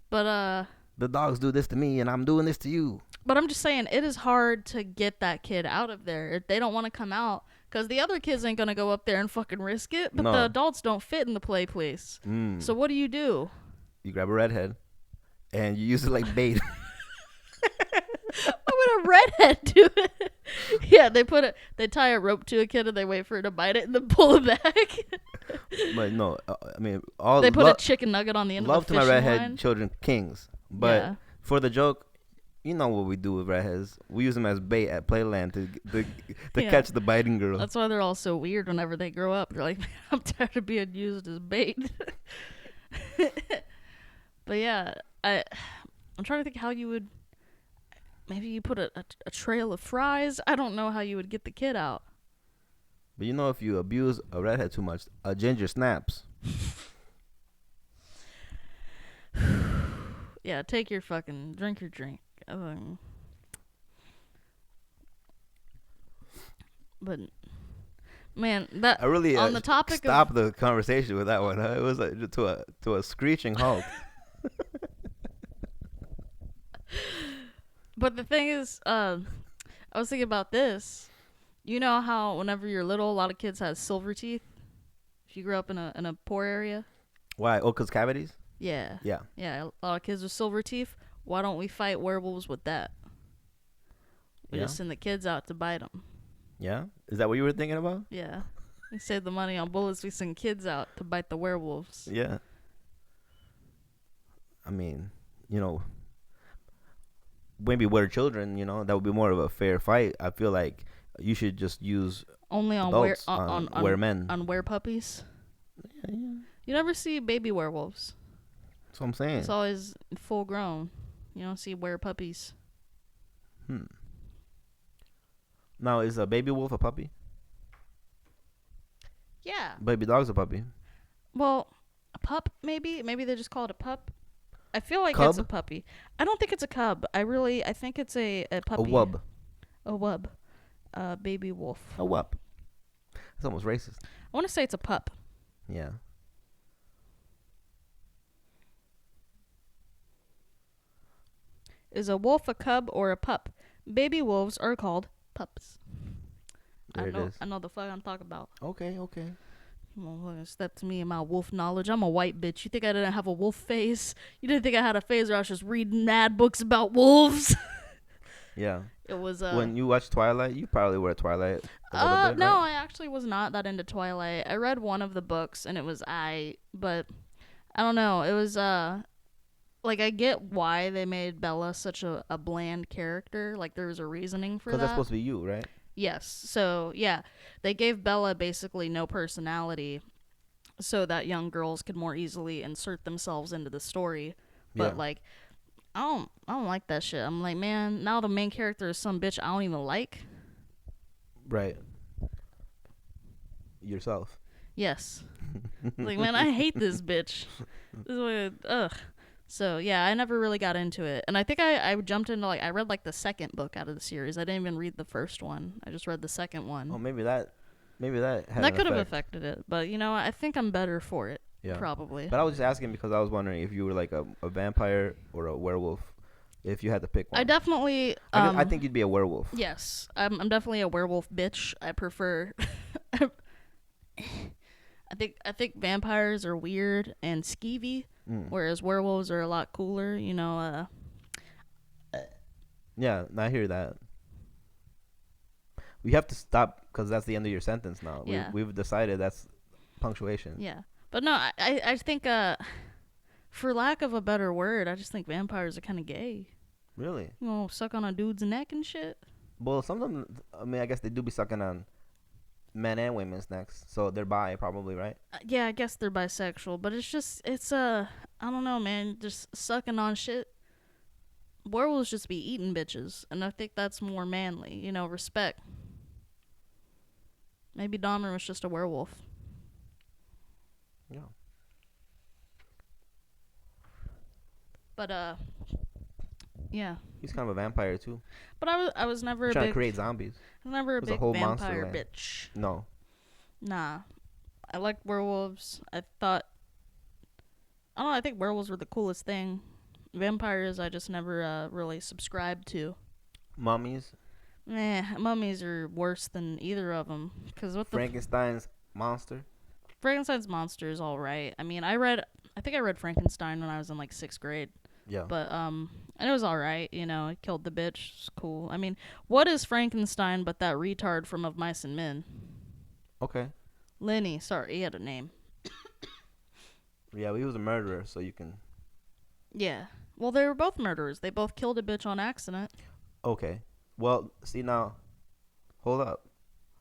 but the dogs do this to me and I'm doing this to you. but I'm just saying it is hard to get that kid out of there if they don't want to come out. Because the other kids ain't gonna go up there and fucking risk it, but No. the adults don't fit in the play place. So what do? You grab a redhead and you use it like bait. Why would a redhead do it? Yeah, they tie a rope to a kid and they wait for it to bite it and then pull it back. But no, I mean they put a chicken nugget on the end love of the to my fishing redhead line. children kings, but Yeah. for the joke, you know what we do with redheads? We use them as bait at Playland to Yeah. catch the biting girl. That's why they're all so weird whenever they grow up. They're like, I'm tired of being used as bait. But yeah, I'm trying to think how you would. Maybe you put a trail of fries. I don't know how you would get the kid out. But you know, if you abuse a redhead too much, a ginger snaps. Yeah, take your fucking drink your drink. But man, that I really on the topic stop of the conversation with that one. Huh? It was to a screeching halt. But the thing is, I was thinking about this. You know how whenever you're little, a lot of kids have silver teeth. If you grew up in a poor area. Why? Oh, 'cause cavities? Yeah. Yeah. Yeah, a lot of kids with silver teeth. Why don't we fight werewolves with that? We Yeah. just send the kids out to bite them. Yeah? Is that what you were thinking about? Yeah. We save the money on bullets. We send kids out to bite the werewolves. Yeah. I mean, you know, maybe we're children, you know, that would be more of a fair fight. I feel like you should just use Only on adults were men. on werepuppies. Yeah. You never see baby werewolves. That's what I'm saying. It's always full grown. You don't see werepuppies. Now, is a baby wolf a puppy? Yeah. Baby dog's a puppy. Well, a pup maybe. Maybe they just call it a pup. I feel like Cub? it's a puppy. I don't think it's a cub. I think it's a puppy. A wub. A wub. Baby wolf. A wub. That's almost racist. I want to say it's a pup. Yeah. Is a wolf a cub or a pup? Baby wolves are called pups. There it is. I know the fuck I'm talking about. Okay. Come on, look, step to me and my wolf knowledge. I'm a white bitch. You think I didn't have a wolf face? You didn't think I had a face where I was just reading mad books about wolves? Yeah. It was When you watched Twilight, you probably were Twilight a little bit, no, right? I actually was not that into Twilight. I read one of the books and it was but I don't know. It was like I get why they made Bella such a bland character. Like there was a reasoning for that. Because that's supposed to be you, right? Yes. So, yeah, they gave Bella basically no personality so that young girls could more easily insert themselves into the story. But, Yeah. like, I don't like that shit. I'm like, man, now the main character is some bitch I don't even like. Right. Yourself. Yes. Like, man, I hate this bitch. This is what, ugh. So, yeah, I never really got into it. And I think I jumped into, like, I read, like, the second book out of the series. I didn't even read the first one. I just read the second one. Oh, maybe that had That could have effect. affected it. But, you know, I think I'm better for it. Yeah. Probably. But I was just asking because I was wondering if you were like a vampire or a werewolf, if you had to pick one. I definitely... I think you'd be a werewolf. Yes. I'm definitely a werewolf bitch. I prefer... I think vampires are weird and skeevy, whereas werewolves are a lot cooler. You know, Yeah, I hear that. We have to stop because that's the end of your sentence now. Yeah. We've decided that's punctuation. yeah. But no, I think, for lack of a better word, I just think vampires are kind of gay. Really? You know, suck on a dude's neck and shit. Well, sometimes, I mean, I guess they do be sucking on men and women's necks, so they're bi probably, right? Yeah, I guess they're bisexual, but it's I don't know, man, just sucking on shit. Werewolves just be eating bitches, and I think that's more manly, you know, respect. Maybe Dahmer was just a werewolf. Yeah. But yeah. He's kind of a vampire too. But I was never He's a trying to big create zombies. There's a whole monster vampire land. bitch. No. Nah. I like werewolves. I thought I don't know, I think werewolves were the coolest thing. Vampires I just never really subscribed to. Mummies. Mummies are worse than either of them. Cause what Frankenstein's monster. Frankenstein's monster is all right. I mean, I think I read Frankenstein when I was in like 6th grade. Yeah. But and it was all right. You know, it killed the bitch. It's cool. I mean, what is Frankenstein but that retard from Of Mice and Men? Okay. Lenny. Sorry, he had a name. Yeah, well, he was a murderer, so you can. Yeah. Well, they were both murderers. They both killed a bitch on accident. Okay. Well, see now. Hold up.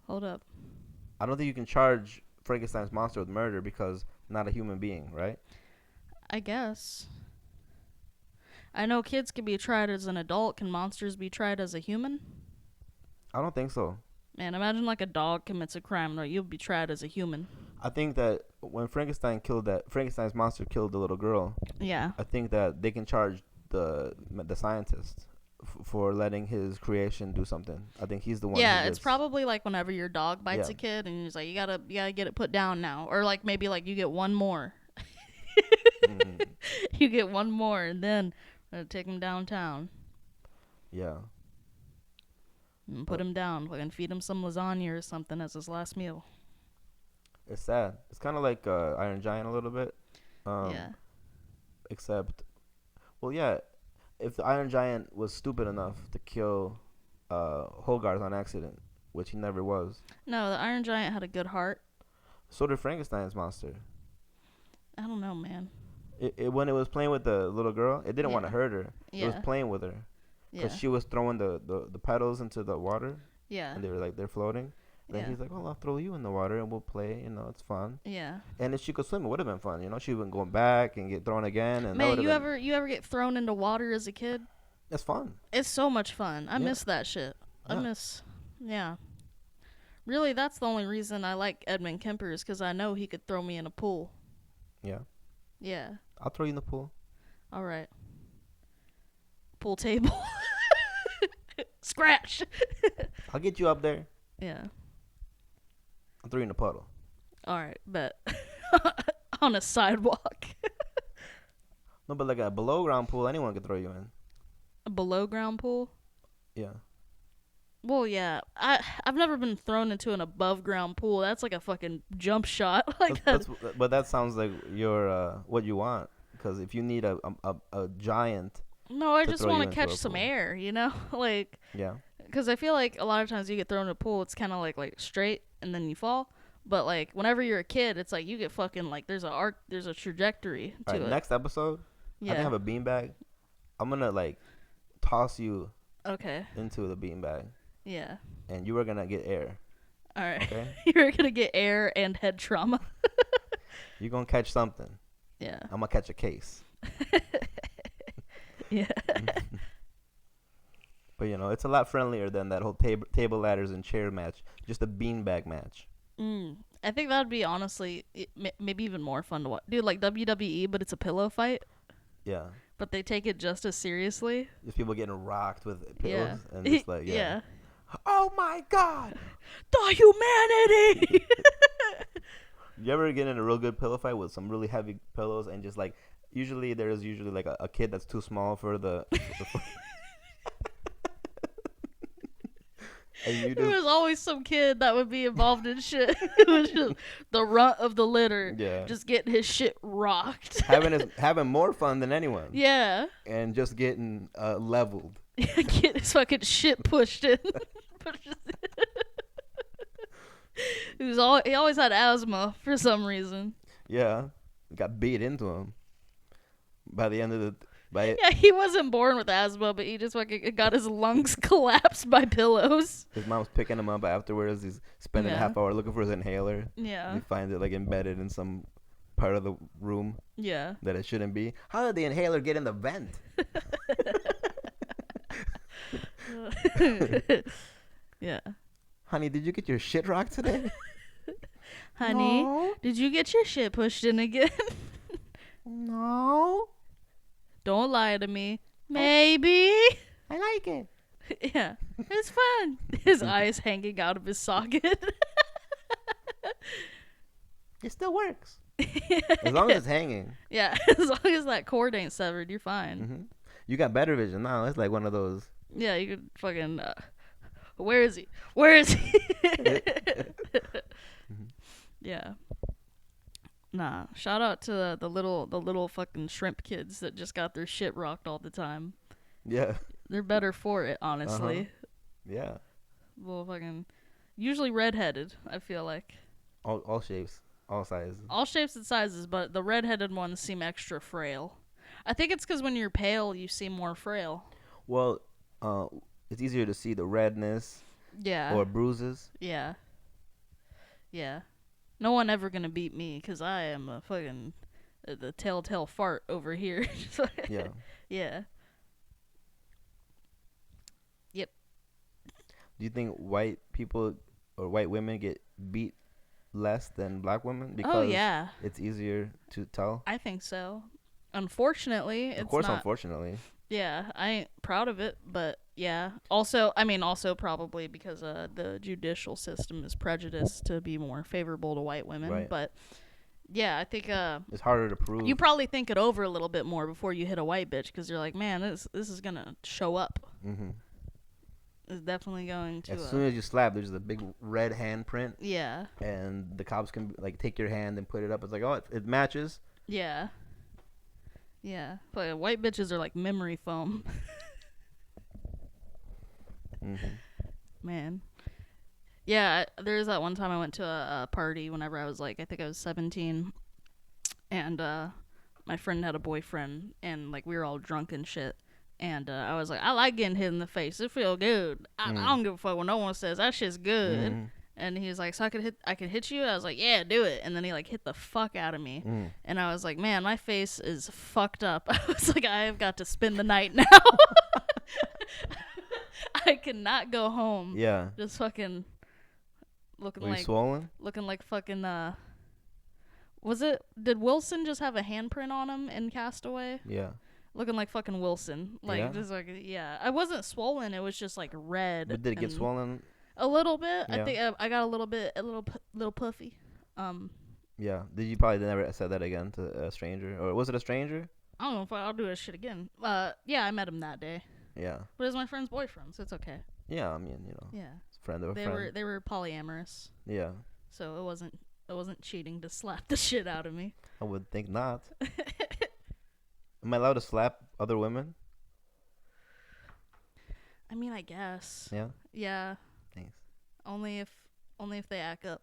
Hold up. I don't think you can charge Frankenstein's monster with murder because not a human being, right? I guess. I know kids can be tried as an adult. Can monsters be tried as a human? I don't think so. Man, imagine like a dog commits a crime, though. You'll be tried as a human. I think that when Frankenstein's monster killed the little girl. Yeah. I think that they can charge the scientist for letting his creation do something. I think he's the one. Yeah, it's probably like whenever your dog bites a kid, and he's like, you gotta get it put down now, or like maybe like you get one more. Mm-hmm. You get one more, and then take him downtown. Yeah. And put him down, and feed him some lasagna or something as his last meal. It's sad. It's kind of like Iron Giant a little bit. Yeah. Except, well, yeah, if the Iron Giant was stupid enough to kill Hogarth on accident, which he never was. No, the Iron Giant had a good heart. So did Frankenstein's monster. I don't know, man. When it was playing with the little girl, it didn't want to hurt her. Yeah. It was playing with her. Because she was throwing the petals into the water. Yeah. And they're floating. Then he's like, "Oh, I'll throw you in the water and we'll play. You know, it's fun." Yeah. And if she could swim, it would have been fun. You know, she would going back and get thrown again. And man, you ever get thrown into water as a kid? That's fun. It's so much fun. I miss that shit. Yeah. Really, that's the only reason I like Edmund Kemper is because I know he could throw me in a pool. Yeah. Yeah. I'll throw you in the pool. All right. Pool table. Scratch. I'll get you up there. Yeah. I'll throw you in the puddle. All right, bet. On a sidewalk. No, but like a below ground pool, anyone could throw you in. A below ground pool? Yeah. Well, yeah. I've never been thrown into an above ground pool. That's like a fucking jump shot. But that sounds like your what you want. Because if you need a giant. No, I just want to catch some air, you know? Like. Yeah. Because I feel like a lot of times you get thrown in a pool, it's kind of like straight and then you fall. But like whenever you're a kid, it's like you get fucking like there's a trajectory to it. Next episode, I think I have a beanbag. I'm gonna like toss you into the beanbag. Yeah. And you are gonna get air. All right. Okay. You're gonna get air and head trauma. You're gonna catch something. Yeah. I'm gonna catch a case. Yeah. But you know, it's a lot friendlier than that whole table ladders and chair match. Just a beanbag match. I think that'd be honestly maybe even more fun to watch. Dude, like WWE, but it's a pillow fight. Yeah. But they take it just as seriously. There's people getting rocked with pillows and just just like yeah. Oh my God, the humanity. You ever get in a real good pillow fight with some really heavy pillows and just like there's usually like a kid that's too small for the and there was always some kid that would be involved in shit. It was just the runt of the litter. Yeah. Just getting his shit rocked. having more fun than anyone. Yeah. And just getting leveled. Get his fucking shit pushed in. He always had asthma for some reason. Yeah. Got beat into him. By the end of the yeah, he wasn't born with asthma, but he just fucking got his lungs collapsed by pillows. His mom's picking him up afterwards. He's spending a half hour looking for his inhaler. Yeah. And he finds it like embedded in some part of the room. Yeah. That it shouldn't be. How did the inhaler get in the vent? Yeah. Honey, did you get your shit rocked today? Honey, did you get your shit pushed in again? No. Don't lie to me. Maybe. I like it. Yeah, it's fun. His eyes hanging out of his socket. It still works. As long as it's hanging. Yeah, as long as that cord ain't severed, you're fine. Mm-hmm. You got better vision now. It's like one of those. Yeah, you could fucking. Where is he? Where is he? Yeah. Nah. Shout out to the little fucking shrimp kids that just got their shit rocked all the time. Yeah. They're better for it, honestly. Yeah. Well, fucking. Usually redheaded, I feel like. All shapes, all sizes. All shapes and sizes, but the redheaded ones seem extra frail. I think it's because when you're pale, you seem more frail. Well, it's easier to see the redness. Yeah. Or bruises. Yeah. Yeah. No one ever gonna beat me because I am a fucking the telltale fart over here. Yeah. Yeah. Yep. Do you think white people or white women get beat less than black women because yeah. it's easier to tell? I think so. Unfortunately, it's of course, not. unfortunately. Yeah, I ain't proud of it, but yeah. Also probably because the judicial system is prejudiced to be more favorable to white women. Right. But yeah, I think it's harder to prove. you probably think it over a little bit more before you hit a white bitch because you're like, man, this is gonna show up. Mm-hmm. It's definitely going to. As soon as you slap, there's a big red handprint. Yeah. And the cops can like take your hand and put it up. It's like, oh, it matches. Yeah. Yeah, but white bitches are like memory foam. Mm-hmm. Man. Yeah, there's that one time I went to a party whenever I was like, I think I was 17. And my friend had a boyfriend, and like we were all drunk and shit. And I was like, I like getting hit in the face. It feel good. I don't give a fuck when no one says that shit's good. Mm. And he was like, so I could hit you? I was like, yeah, do it. And then he like hit the fuck out of me. And I was like, man, my face is fucked up. I was like, I have got to spend the night now. I cannot go home. Yeah. Just fucking looking like swollen? Looking like fucking did Wilson just have a handprint on him in Castaway? Yeah. Looking like fucking Wilson. Like just like I wasn't swollen, it was just like red. But did it get swollen? A little bit. Yeah. I think I got a little puffy. Yeah. Did you probably never said that again to a stranger, or was it a stranger? I don't know if I'll do that shit again. Yeah, I met him that day. Yeah. But it's my friend's boyfriend, so it's okay. Yeah, I mean, Yeah. Friend of a friend. They were polyamorous. Yeah. So it wasn't cheating to slap the shit out of me. I would think not. Am I allowed to slap other women? I mean, I guess. Yeah. Yeah. Thanks. Only if they act up.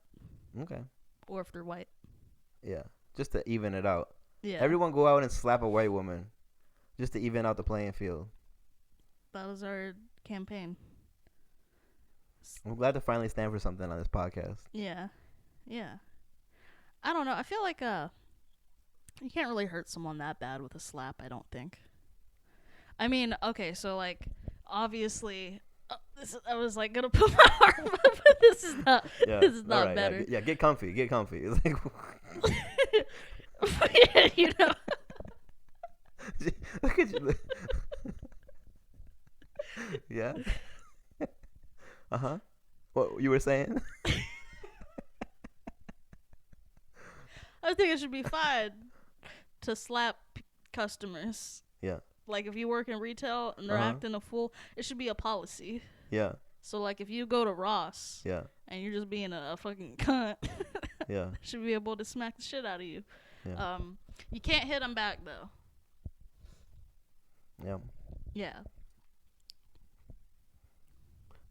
Okay. Or if they're white. Yeah. Just to even it out. Yeah. Everyone go out and slap a white woman, just to even out the playing field. That was our campaign. I'm glad to finally stand for something on this podcast. Yeah. Yeah. I don't know. I feel like you can't really hurt someone that bad with a slap, I don't think. I mean, okay, so like obviously I was like gonna put my arm up, but this is not right, better. Yeah, get comfy. It's like yeah, you know. Look at you. Yeah. What you were saying? I think it should be fine to slap customers. Yeah. Like if you work in retail and they're acting a fool, it should be a policy. Yeah. So like if you go to Ross, yeah, and you're just being a fucking cunt, yeah, should be able to smack the shit out of you. Yeah. You can't hit them back though. Yeah. Yeah.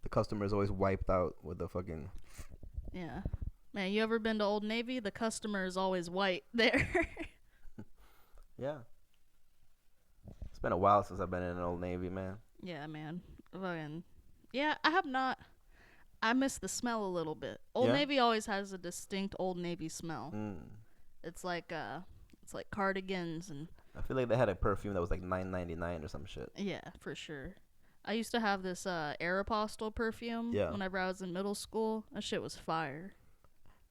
The customer is always wiped out with the fucking. Yeah. Man, you ever been to Old Navy? The customer is always white there. Yeah. It's been a while since I've been in an Old Navy, man. Yeah, man. Fucking. Yeah, I have not. I miss the smell a little bit. Old Navy always has a distinct Old Navy smell. It's like cardigans and. I feel like they had a perfume that was like $9.99 or some shit. Yeah, for sure. I used to have this Aeropostale perfume whenever I was in middle school. That shit was fire.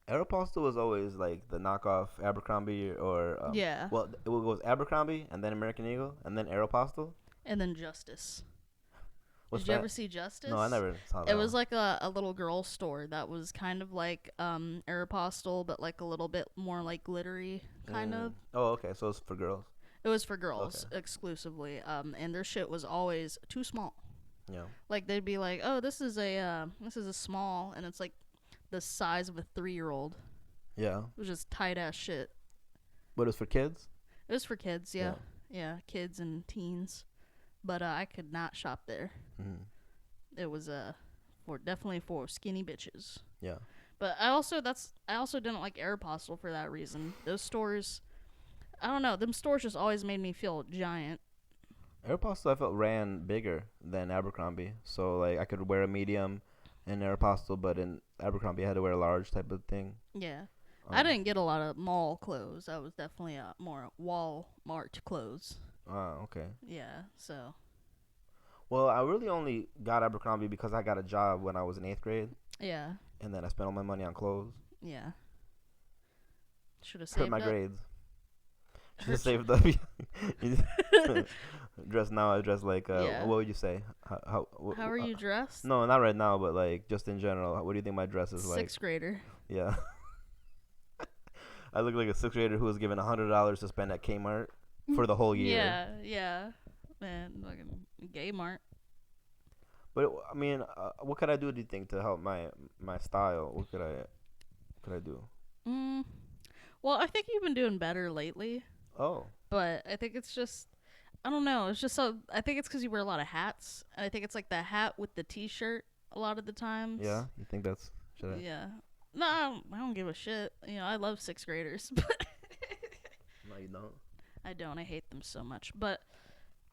Aeropostale was always like the knockoff Abercrombie or Yeah. well, it was Abercrombie and then American Eagle and then Aeropostale. And then Justice. What's Did you ever that? see No, I Justice? never saw It that was one. like a little girl store that was kind of like Aeropostale, but like a little bit more like glittery, kind of. Oh, okay. So it's for girls. It was for Okay. girls exclusively, and their shit was always too small. Yeah. Like they'd be like, "Oh, this is a small," and it's like the size of a 3-year-old. Yeah. It was just tight ass shit. But it's for kids. It was for kids, Yeah. yeah, kids and teens. But I could not shop there. Mm-hmm. It was for definitely for skinny bitches. Yeah. But I also didn't like Aeropostale for that reason. Those stores, I don't know, them stores just always made me feel giant. Aeropostale I felt ran bigger than Abercrombie, so like I could wear a medium in Aeropostale, but in Abercrombie I had to wear a large type of thing. Yeah. I didn't get a lot of mall clothes. I was definitely more Walmart clothes. Oh, okay. Yeah, so. Well, I really only got Abercrombie because I got a job when I was in 8th grade, Yeah, and then I spent all my money on clothes. yeah. Should have Hurt saved my up. grades. Should have Hurt saved up. Dress now, I dress like. Yeah. What would you say? How are you dressed? No, not right now, but like just in general. What do you think my dress is like? 6th grader. Yeah. I look like a 6th grader who was given $100 to spend at Kmart for the whole year. Yeah. Man, fucking gay mart. But I mean, what could I do? Do you think to help my style? What could I do? Mm. Well, I think you've been doing better lately, Oh, but I think it's just I don't know. It's just so I think it's because you wear a lot of hats, and I think it's like the hat with the T-shirt a lot of the times. yeah. You think that's should I? Yeah. No, I don't give a shit. I love 6th graders, but No, you don't. I don't. I hate them so much. But,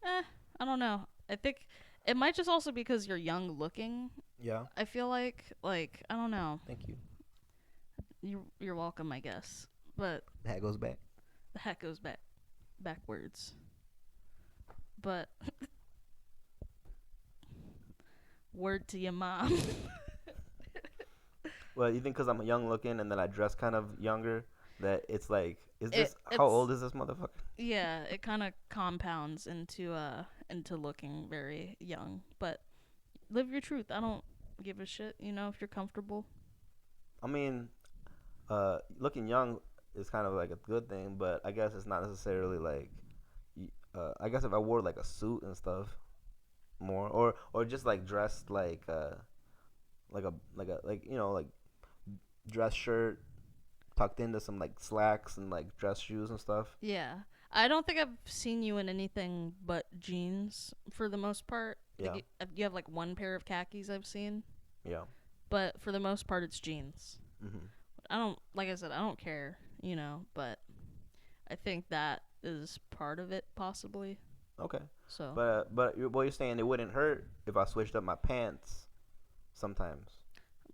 I don't know. I think it might just also because you're young looking. Yeah. I feel like I don't know. Thank you. You're welcome, I guess. But The hat goes back. the hat goes backwards. But word to your mom. Well, you think because I'm young looking and then I dress kind of younger, that it's like, how it's- old is this motherfucker? Yeah, it kind of compounds into looking very young. But live your truth. I don't give a shit. If you're comfortable. I mean, looking young is kind of like a good thing, but I guess it's not necessarily like. I guess if I wore like a suit and stuff, more or just like dressed like like dress shirt tucked into some like slacks and like dress shoes and stuff. Yeah. I don't think I've seen you in anything but jeans for the most part. Yeah. Like you have like one pair of khakis I've seen, Yeah. but for the most part it's jeans. Mhm. Like I said, I don't care, but I think that is part of it possibly. Okay. So But you're saying it wouldn't hurt if I switched up my pants sometimes.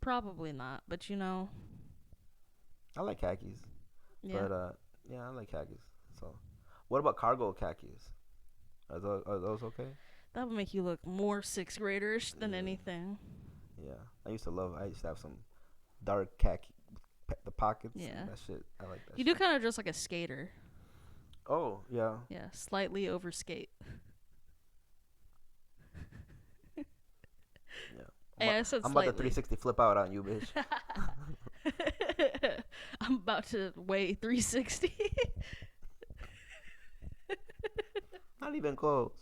probably not, but I like khakis. yeah. But yeah, I like khakis. So, what about cargo khakis? Are those okay? That would make you look more 6th graderish than Yeah. anything. Yeah, I used to have some dark khaki, the pockets. Yeah. And that shit. I like that. You do kind of dress like a skater. Oh yeah. Yeah, slightly over skate. Yeah. Hey, I said I'm about to slightly. 360 flip out on you, bitch. I'm about to weigh 360. Not even close.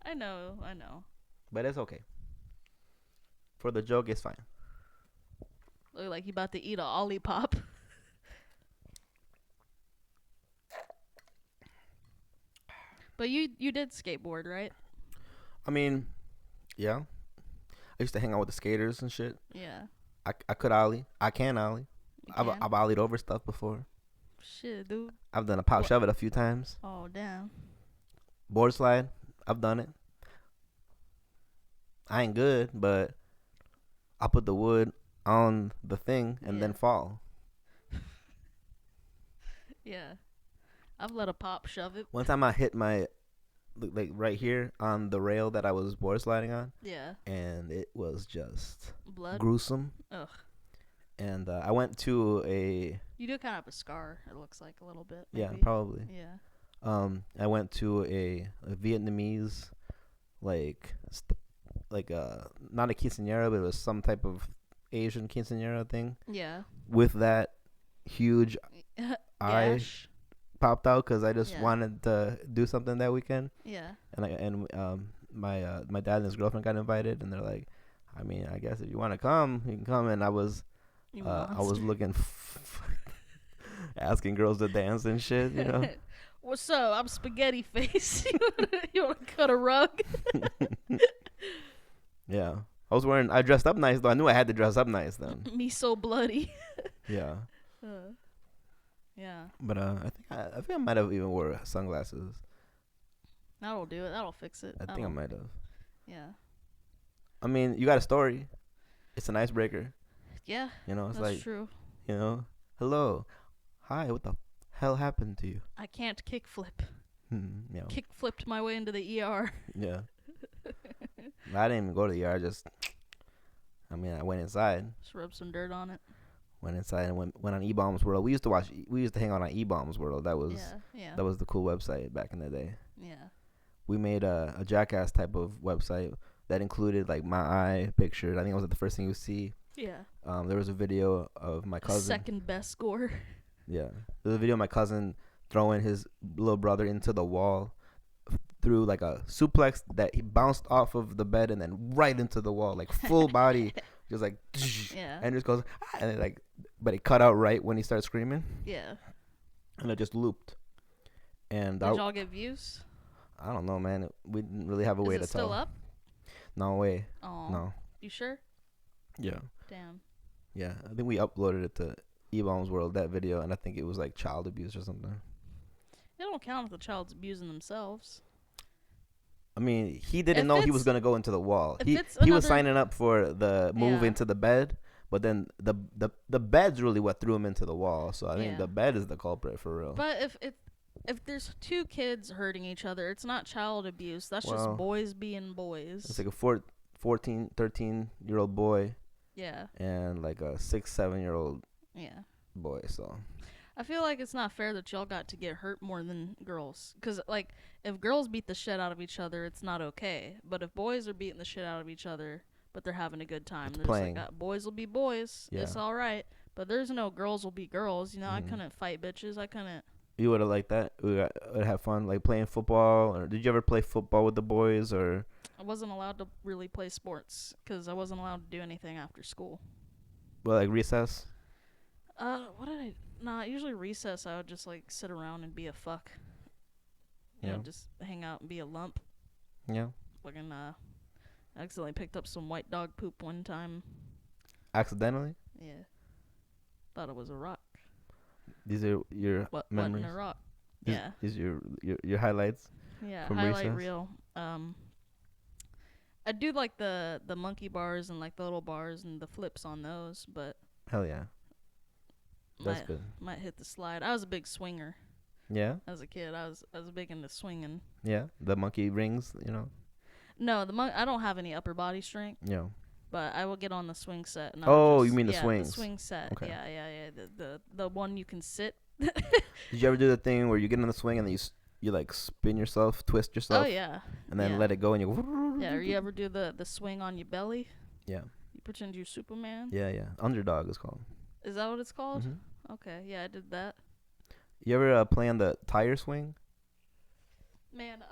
I know. But it's okay. For the joke, it's fine. Look like you about to eat a Olipop. But you did skateboard, right? I mean, yeah. I used to hang out with the skaters and shit. Yeah. I could ollie. I can ollie. You I've can? ollied over stuff before. Shit, dude. I've done a pop What? shove it a few times. Oh, damn. Board slide. I've done it. I ain't good, but I put the wood on the thing and then Yeah. fall. Yeah. I've let a pop shove it. One time I hit my like right here on the rail that I was board sliding on, Yeah. and it was just Blood. gruesome. Ugh. And I went to a You do kind of have a scar. It looks like a little bit. yeah, Maybe. probably. Yeah. I went to a Vietnamese like not a quinceañera, but it was some type of Asian quinceañera thing. Yeah. With that huge eye Gash. popped out because I just Yeah. wanted to do something that weekend. Yeah. And my dad and his girlfriend got invited, and they're like, I mean, I guess if you want to come, you can come. And I was You I was monster. looking asking girls to dance and shit, you know. What's up? I'm Spaghetti Face. You want to cut a rug? Yeah. I dressed up nice though. I knew I had to dress up nice then. Me so bloody. Yeah. Yeah. But I think I might have even wore sunglasses. That'll do it. That'll fix it. I think I might have. Yeah. I mean, you got a story. It's an icebreaker. Yeah. You know, it's That's like, true. you know, hello, hi, what the hell happened to you? I can't kickflip. You know. Kickflipped my way into the ER. Yeah. I didn't even go to the ER. I went inside. Just rub some dirt on it. Went inside and went on E-Bombs World. We used to hang out on E-Bombs World. That was that was the cool website back in the day. Yeah. We made a Jackass type of website that included like my eye pictures. I think it was the first thing you see. Yeah. There was a video of my cousin. Second best score. Yeah. There's a video of my cousin throwing his little brother into the wall through like a suplex that he bounced off of the bed and then right into the wall, like full body, just like, yeah. and just goes, and it like, but it cut out right when he started screaming. Yeah. And it just looped. And did y'all get views? I don't know, man. We didn't really have a way to tell. Is it still up? No way. Oh. No. You sure? Yeah. Damn. Yeah, I think we uploaded it to E-Bombs World, that video, and I think it was like child abuse or something. It don't count if the child's abusing themselves. I mean, he didn't know he was gonna go into the wall. He was signing up for the move into the bed, but then the bed's really what threw him into the wall. So I think the bed is the culprit for real. But if there's two kids hurting each other, it's not child abuse. That's just boys being boys. It's like a 14, 13-year-old boy. Yeah. And like a 6, 7-year-old boy. So I feel like it's not fair that y'all got to get hurt more than girls. Because, like, if girls beat the shit out of each other, it's not okay. But if boys are beating the shit out of each other, but they're having a good time, it's playing. Like, boys will be boys. Yeah. It's all right. But there's no girls will be girls. You know, I couldn't fight bitches. I couldn't. You would have liked that? Would have fun, like, playing football? Or did you ever play football with the boys? Or I wasn't allowed to really play sports because I wasn't allowed to do anything after school. Well, like recess? What did I... Nah, usually recess I would just like sit around and be a fuck. You know, just hang out and be a lump. Yeah. Fucking I accidentally picked up some white dog poop one time. Accidentally? Yeah. Thought it was a rock. These are your memories? Wasn't a rock. Yeah. These are your highlights? Yeah, from highlight recess? reel. I do like the monkey bars and like the little bars and the flips on those, but hell yeah. That's good. Might hit the slide. I was a big swinger. Yeah? As a kid, I was big into swinging. Yeah? The monkey rings, you know? No, I don't have any upper body strength. Yeah. But I will get on the swing set. And you mean the swings? The swing set. Okay. Yeah. The one you can sit. Did you ever do the thing where you get on the swing and then you like spin yourself, twist yourself? Oh yeah. And then let it go and you. Yeah. Or you ever do the swing on your belly? Yeah. You pretend you're Superman. Yeah. Underdog is called. Is that what it's called? Mm-hmm. Okay. Yeah, I did that. You ever play on the tire swing? Man,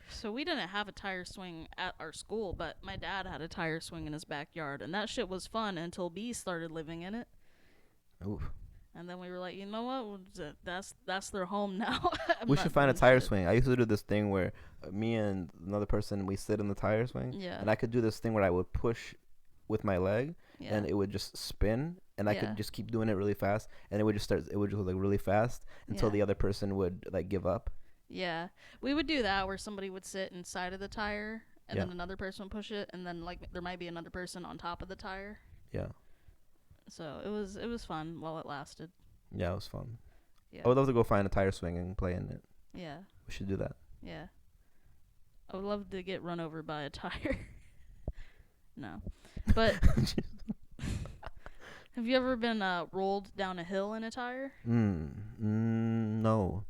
so we didn't have a tire swing at our school, but my dad had a tire swing in his backyard, and that shit was fun until bees started living in it. Oof. And then we were like, you know what? That's their home now. We should find a tire swing. I used to do this thing where me and another person, we sit in the tire swing. Yeah. And I could do this thing where I would push with my leg, and it would just spin, and I could just keep doing it really fast, and it would just go like really fast until the other person would like give up. Yeah, we would do that where somebody would sit inside of the tire, and then another person would push it, and then like there might be another person on top of the tire. Yeah. So it was fun while it lasted. Yeah, it was fun. Yeah. I would love to go find a tire swing and play in it. Yeah. We should do that. Yeah. I would love to get run over by a tire. No. But Have you ever been rolled down a hill in a tire? No.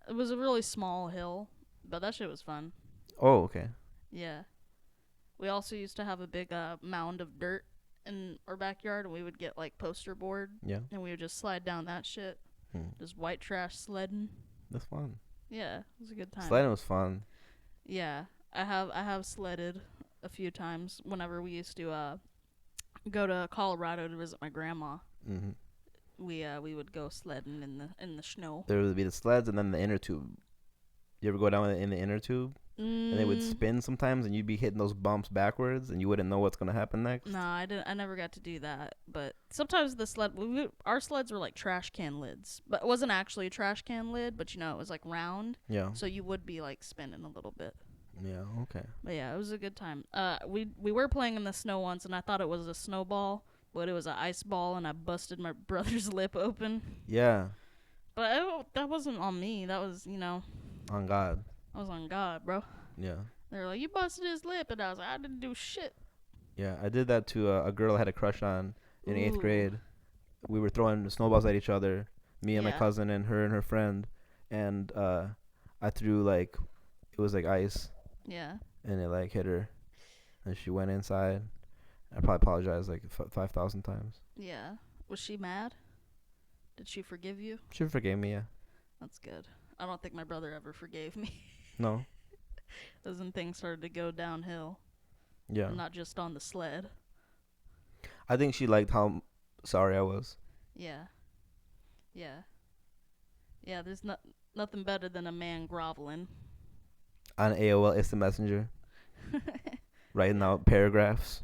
It was a really small hill, but that shit was fun. Oh, okay. Yeah. We also used to have a big mound of dirt in our backyard, and we would get like poster board, Yeah. and we would just slide down that shit. Hmm. Just white trash sledding. That's fun. Yeah, it was a good time. Sliding was fun. Yeah, I have sledded a few times whenever we used to go to Colorado to visit my grandma. Hmm. We would go sledding in the snow. There would be the sleds and then the inner tube. You ever go down in the inner tube? And they would Mm, spin sometimes, and you'd be hitting those bumps backwards, and you wouldn't know what's gonna happen next. no, I didn't. I never got to do that. But sometimes the sled, our sleds were like trash can lids, but it wasn't actually a trash can lid. But it was like round, Yeah. so you would be like spinning a little bit. Yeah. Okay. But yeah, it was a good time. We were playing in the snow once, and I thought it was a snowball, but it was an ice ball, and I busted my brother's lip open. Yeah. But that wasn't on me. That was On God. I was on God, bro. Yeah. They were like, you busted his lip, and I was like, I didn't do shit. Yeah. I did that to a girl I had a crush on in eighth Ooh. grade. We were throwing snowballs at each other, me and my Yeah. cousin and her friend, and I threw like it was like ice, Yeah. and it like hit her, and she went inside. I probably apologized like 5,000 times. Yeah. Was she mad? Did she forgive you? She forgave me. Yeah. That's good. I don't think my brother ever forgave me. No. As when things started to go downhill. Yeah. Not just on the sled. I think she liked how sorry I was. Yeah. Yeah. Yeah, there's nothing better than a man groveling. On AOL Instant Messenger, writing Yeah. out paragraphs.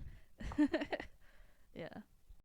Yeah.